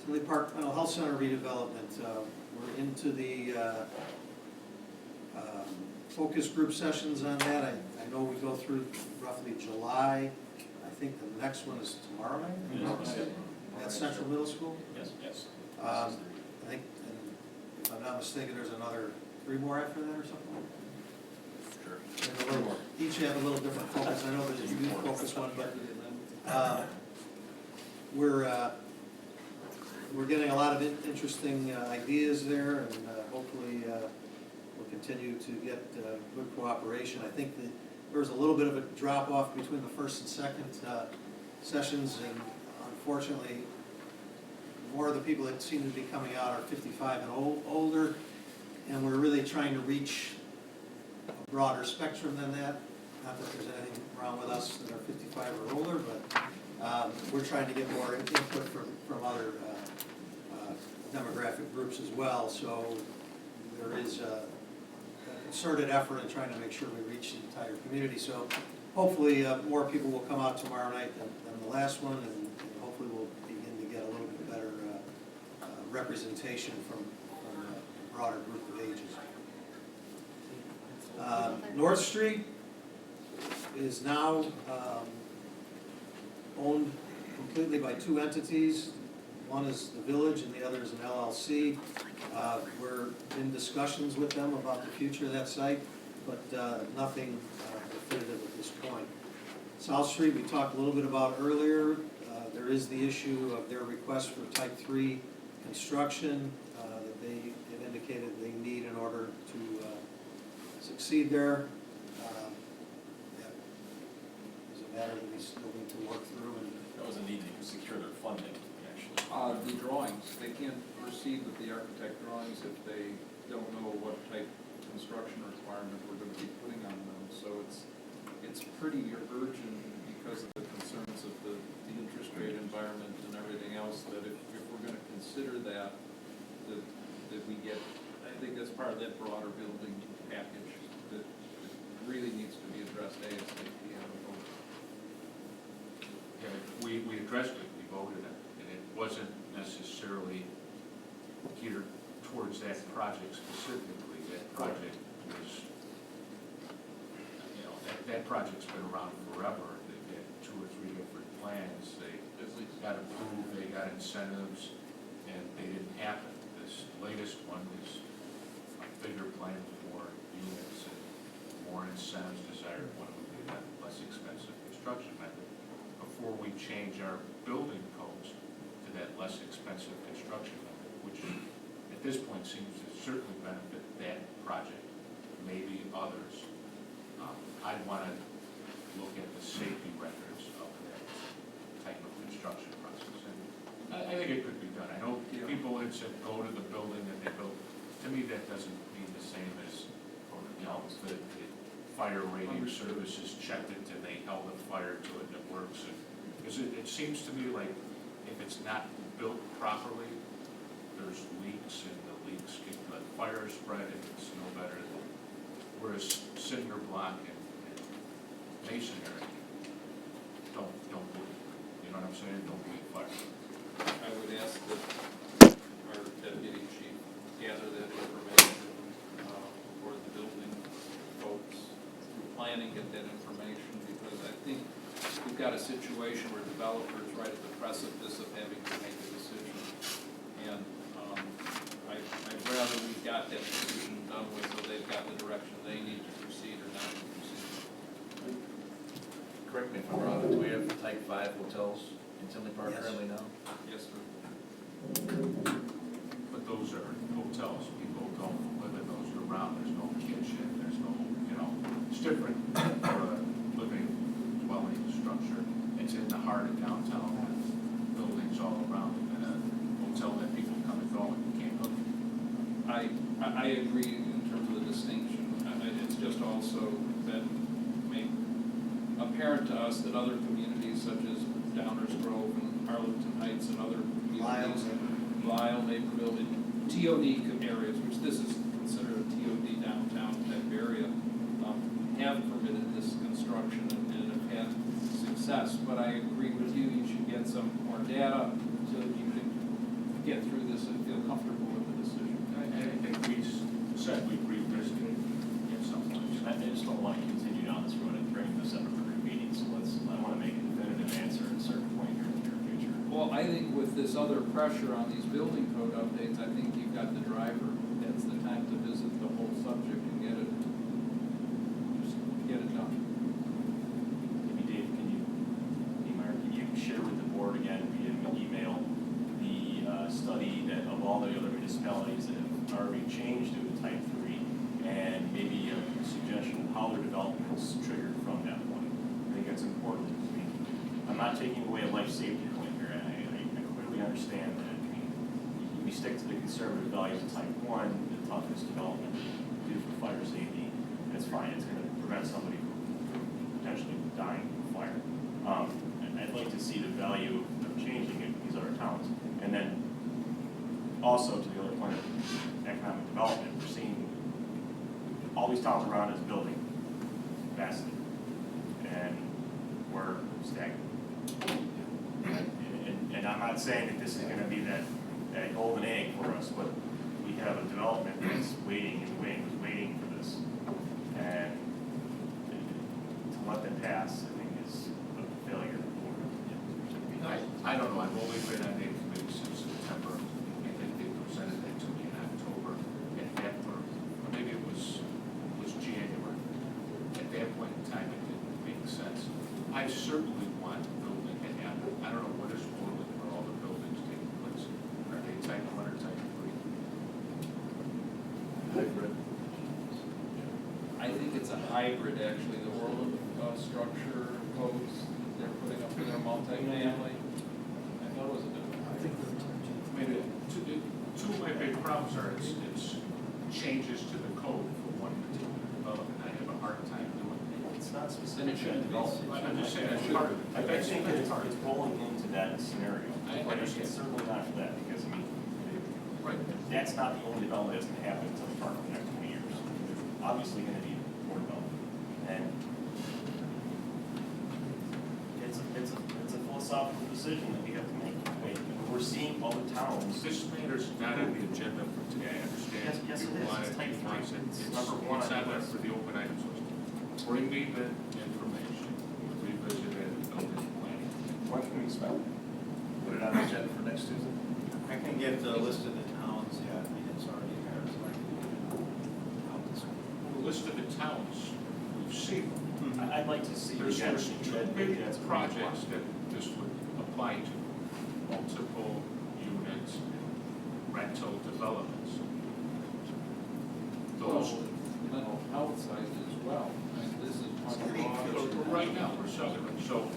Tinley Park Mental Health Center redevelopment. We're into the focus group sessions on that. I know we go through roughly July. I think the next one is tomorrow night? At Central Middle School? Yes. I think, and if I'm not mistaken, there's another 3 more after that or something? Sure. Each have a little different focus. I know there's a youth focus one, but we're getting a lot of interesting ideas there, and hopefully we'll continue to get good cooperation. I think that there was a little bit of a drop-off between the first and second sessions, and unfortunately, more of the people that seem to be coming out are 55 and older, and we're really trying to reach a broader spectrum than that. Not that there's anything wrong with us that are 55 or older, but we're trying to get more input from other demographic groups as well. So there is a concerted effort in trying to make sure we reach the entire community. So hopefully more people will come out tomorrow night than the last one, and hopefully we'll begin to get a little bit better representation from a broader group of ages. North Street is now owned completely by 2 entities. One is the village and the other is an LLC. We're in discussions with them about the future of that site, but nothing definitive at this point. South Street, we talked a little bit about earlier. There is the issue of their request for type 3 construction that they have indicated they need in order to succeed there. That is a matter that we still need to work through. And That was a need to secure their funding, actually. The drawings, they can't proceed with the architect drawings if they don't know what type of construction requirement we're gonna be putting on them. So it's pretty urgent because of the concerns of the interest rate environment and everything else, that if we're gonna consider that we get, I think that's part of that broader building package that really needs to be addressed ASAP. Yeah, we addressed it, we voted it, and it wasn't necessarily geared towards that project specifically. That project was, that project's been around forever. They've had 2 or 3 different plans. They got approved, they got incentives, and they didn't happen. This latest one is a bigger plan with more units and more incentives desired. One would be a less expensive construction method. Before we change our building codes to that less expensive construction method, which at this point seems to certainly benefit that project, maybe others. I'd want to look at the safety records of that type of construction process. And I think it could be done. I know people had said go to the building that they built. To me, that doesn't mean the same as, the fire rating services checked it and they held a fire to it and it works. Because it seems to me like if it's not built properly, there's leaks and the leaks get the fire spread and it's no better than, whereas cinder block and masonry don't bleed. You know what I'm saying? Don't bleed fire. I would ask that our deputy chief gather that information for the building folks, through planning, get that information, because I think we've got a situation where developers right at the precipice of having to make a decision. And I'd rather we got that decision done with so they've got the direction they need to proceed or not to proceed. Correct me if I'm wrong, do we have type 5 hotels in Tinley Park Yes. currently now? Yes, sir. But those are hotels. People don't live in those year round. I agree in terms of the distinction. It's just also been made apparent to us that other communities such as Downers Grove and Arlington Heights and other communities, Lyle, Naperville, in TOD areas, which this is considered a TOD downtown type area, have permitted this construction and have had success. But I agree with you, you should get some more data so that you can get through this and feel comfortable with the decision. I think we said we'd revisit it at some point. I just don't want to continue down this road and bring this up at every meeting, so I want to make a definitive answer at a certain point here in the near future. Well, I think with this other pressure on these building code updates, I think you've got the driver. That's the time to visit the whole subject and get it, just get it done. Maybe Dave, Niemeyer, can you share with the board again via email the study that of all the other municipalities that have already changed to a type 3, and maybe a suggestion of how their development was triggered from that point? I think that's important. I mean, I'm not taking away a life safety point here. I clearly understand that. I mean, we stick to the conservative values of type 1, the toughest development due for fire safety. That's fine. It's going to prevent somebody from potentially dying from fire. I'd like to see the value of changing it in these other towns. And then also to the other point of economic development, we're seeing all these towns around us building vastly, and we're stagnant. And I'm not saying that this is going to be that golden egg for us, but we have a development that's waiting and waiting for this. And to let them pass, I think, is a failure. I don't know, I've only been on the committee since September. I think they presented that to me in October. At that point, or maybe it was January. At that point in time, it didn't make sense. I certainly want building to happen. I don't know what is wrong with where all the buildings taking place. Are they type 1 or type 3? Hybrid. I think it's a hybrid, actually, the Orland structure codes that they're putting up for their multifamily. I thought it was a different. I mean, two of my big problems are it's changes to the code for one particular development. I have a hard time doing it. It's not Then specific it to shouldn't be. development. I'm just saying, that's part of it. I think it's rolling into that scenario. I But understand. it's certainly not for that, because, I mean, Right. that's not the only development that's gonna happen until the park in the next 20 years. There's obviously gonna be more development. And it's a philosophical decision that we have to make. We're seeing other towns. This matter's not on the agenda for today, I understand. Yes, You it is. want It's type you want three. it. It's number one It's on not the there list. for the open items list. Bring me the information, revisit it, and building planning. When can we expect? Put it on the agenda for next Tuesday. I can get the list of the towns, yeah, I mean, it's already there, so I can out this one. The list of the towns, we've seen. I'd like to see. There's again, two that- big that's a projects that this would apply to, multiple units, rental developments. Those, Mental health side as well. And this is much broader. right now, we're selling them, so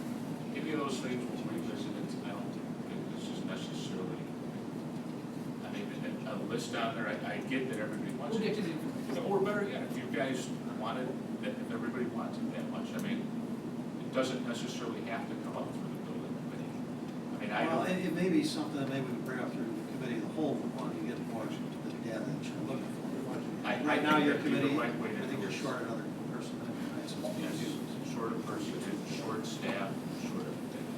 any of those things we'll revisit it. I don't think this is necessarily, I mean, a list out there, I get that everybody wants We'll it. get you the information. Or better yet, if you guys want it, if everybody wants it that much, I mean, it doesn't necessarily have to come up through the building committee. I mean, I Well, don't. it may be something that maybe we can bring up through the committee of the whole, when you get more to the data that you're looking for. Right now, your think that'd be the committee, right way to I think do you're it. short another person, right? So it's Yes, you. short of person, short staff, short of things.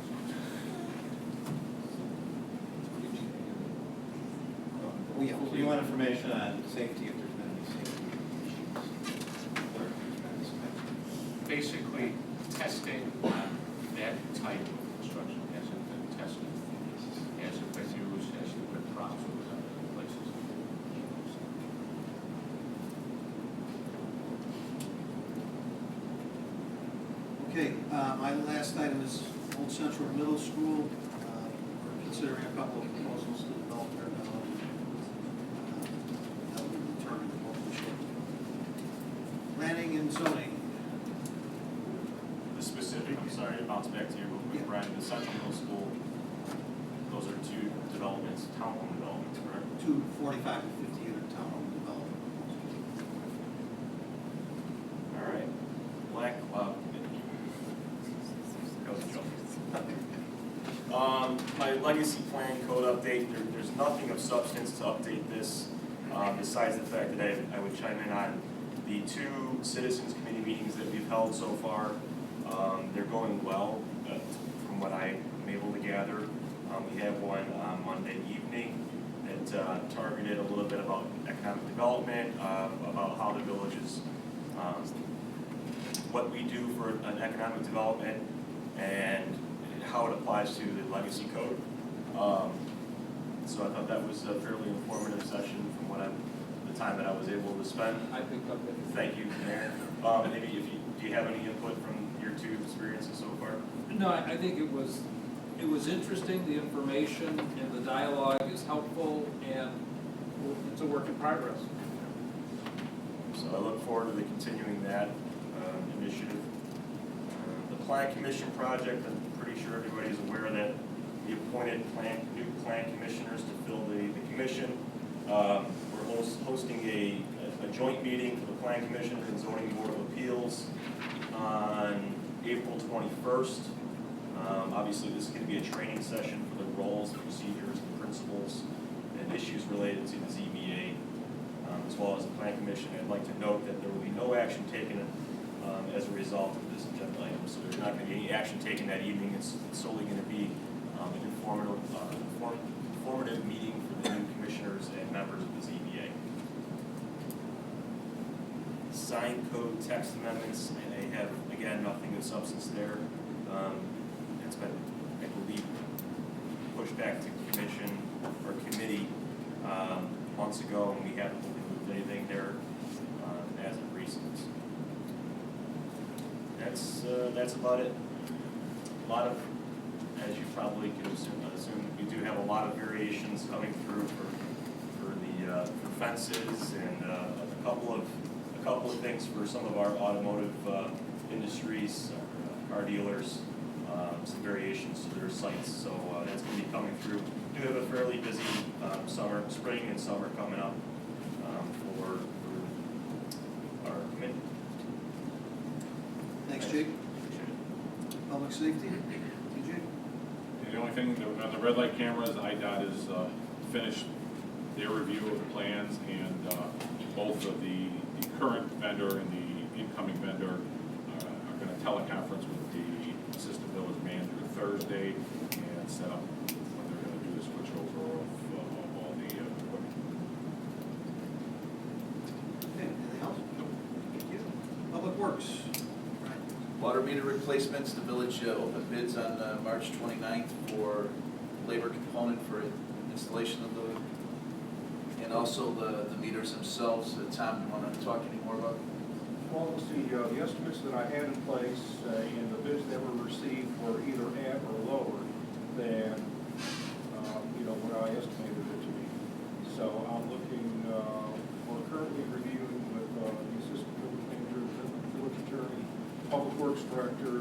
We want information on safety, if there's been any safety issues. Basically, testing on that type of construction hasn't been tested, hasn't been used, hasn't been problems with other places. Okay, my last item is Old Central Middle School. We're considering a couple of proposals to develop their development. That will be determined hopefully shortly. Planning and zoning. The specific, I'm sorry, to bounce back to you real quick, Yeah. Brian, the Central Middle School, those are two developments, townhome developments, correct? Two 45 to 50 unit townhome developments. my legacy plan code update, there's nothing of substance to update this, besides the fact that I would chime in on the 2 citizens committee meetings that we've held so far. They're going well, from what I'm able to gather. We have one on Monday evening that targeted a little bit about economic development, about how the village is, what we do for an economic development, and how it applies to the legacy code. So I thought that was a fairly informative session from the time that I was able to spend. I picked up that. Thank you, Mayor. Maybe do you have any input from your 2 experiences so far? No, I think it was interesting, the information and the dialogue is helpful, and it's a work in progress. So I look forward to continuing that initiative. The Plan Commission project, I'm pretty sure everybody's aware that we appointed new plan commissioners to fill the commission. We're hosting a joint meeting for the Plan Commission and Zoning Board of Appeals on April 21st. Obviously, this is going to be a training session for the roles, procedures, and principles, and issues related to the ZBA, as well as the Plan Commission. I'd like to note that there will be no action taken as a result of this agenda item. So there's not going to be any action taken that evening. It's solely going to be an informative meeting for the new commissioners and members of the ZBA. Sign code text amendments, and they have, again, nothing of substance there. It's been, I believe, pushed back to commission or committee months ago, and we haven't moved anything there as of recent. That's about it. A lot of, as you probably could assume, we do have a lot of variations coming through for fences and a couple of things for some of our automotive industries, car dealers. Some variations to their sites, so that's going to be coming through. We do have a fairly busy spring and summer coming up for our committee. Thanks, Jake. Public safety, TJ? The only thing, on the red light cameras, IDOT has finished their review of the plans, and both of the current vendor and the incoming vendor are going to teleconference with the assistant village manager Thursday and set up what they're going to do to switch over of all the equipment. Okay, anything else? Thank you. Public Works. Water meter replacements, the village opened bids on March 29th for labor component for installation of the, and also the meters themselves. Tom, do you want to talk any more about? Well, the estimates that I had in place and the bids that were received were either at or lower than, what I estimated it to be. So I'm looking, we're currently reviewing with the assistant village manager, the village attorney, public works director,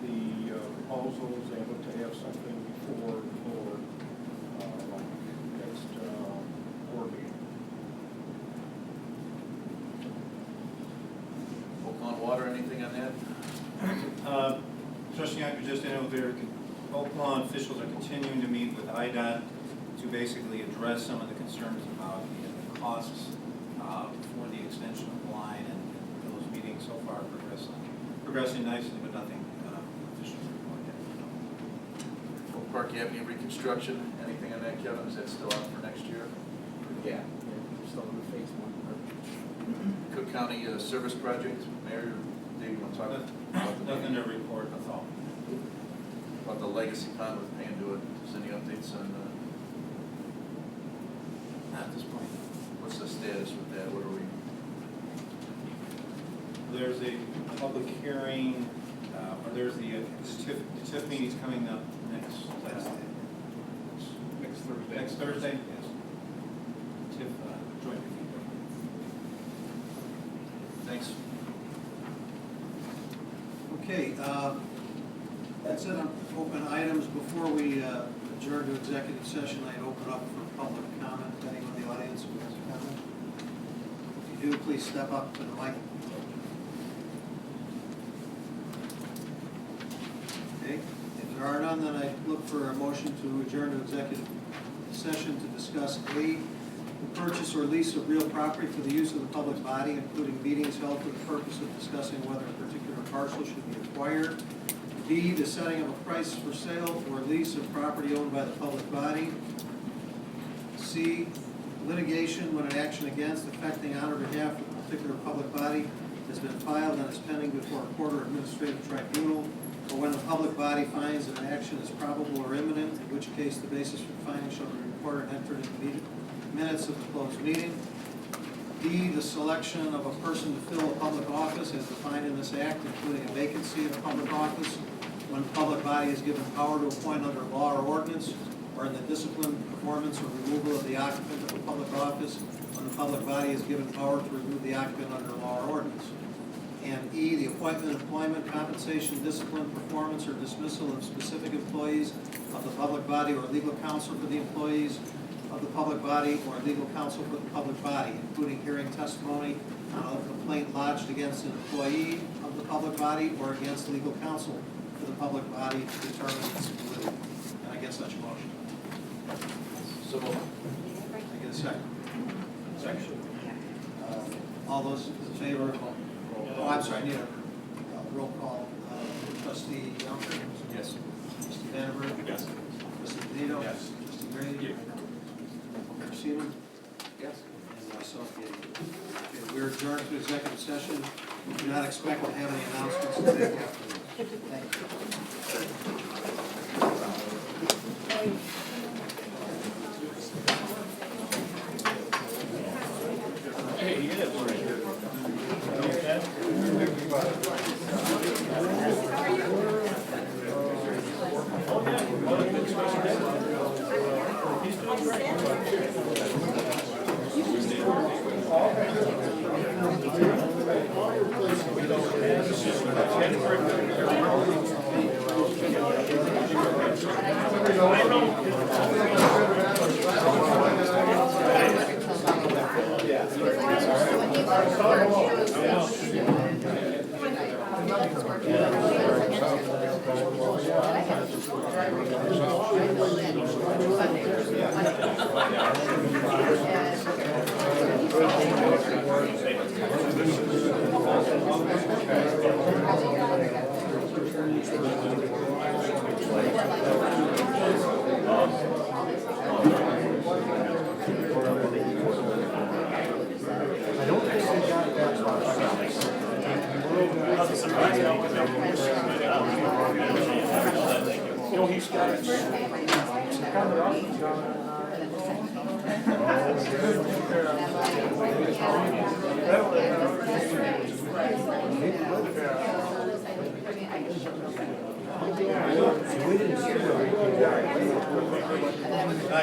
the proposals, and look to have something before the board next board meeting. On water, anything on that? Trustee Young, just Oaklawn officials are continuing to meet with IDOT to basically address some of the concerns about the costs for the extension of the line, and those meetings so far are progressing nicely, but nothing official to report yet. Oak Park Avenue reconstruction, anything on that, Kevin? Is that still on for next year? Yeah, we're still in the phase 1. Cook County Service Project, Mayor, Dave, you want to talk about Nothing to report, that's all. about the legacy pond with Panduit? Is any updates on, Not at this point. what's the status with that? What are we? There's a public hearing, or there's the TIF meeting's coming up next Thursday. Next Thursday, yes. TIF joint review. Thanks. Okay, that's it on open items. Before we adjourn to executive session, I'd open up for public comment. Anyone in the audience who has a comment? If you do, please step up to the mic. Okay, if there are none, then I look for a motion to adjourn to executive session to discuss A, the purchase or lease of real property for the use of the public body, including meetings held for the purpose of discussing whether a particular parcel should be acquired. B, the setting of a price for sale or lease of property owned by the public body. C, litigation when an action against affecting on or behalf of a particular public body has been filed and is pending before a court or administrative tribunal, or when the public body finds that an action is probable or imminent, in which case the basis for finding shall be reported and entered in the minutes of the closed meeting. D, the selection of a person to fill a public office as defined in this act, including a vacancy in a public office, when the public body is given power to appoint under law or ordinance, or in the discipline, performance, or removal of the occupant of a public office, when the public body is given power to remove the occupant under law or ordinance. And E, the appointment, employment, compensation, discipline, performance, or dismissal of specific employees of the public body or legal counsel for the employees of the public body or legal counsel for the public body, including hearing testimony on a complaint lodged against an employee of the public body or against legal counsel for the public body to determine its validity. And I get such a motion. So moved. I get a second. Second. All those in favor? Oh, I'm sorry, I need a roll call. Trustee Youngster? Yes. Trustee Vandenberg? Yes. Trustee Benito? Yes. Trustee Gray? Yeah. Mayor Seaman? Yes. And myself, yeah. Okay, we're adjourned to executive session. We do not expect to have any announcements today afterwards. Thank you. Hey, he is right here.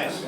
Nice.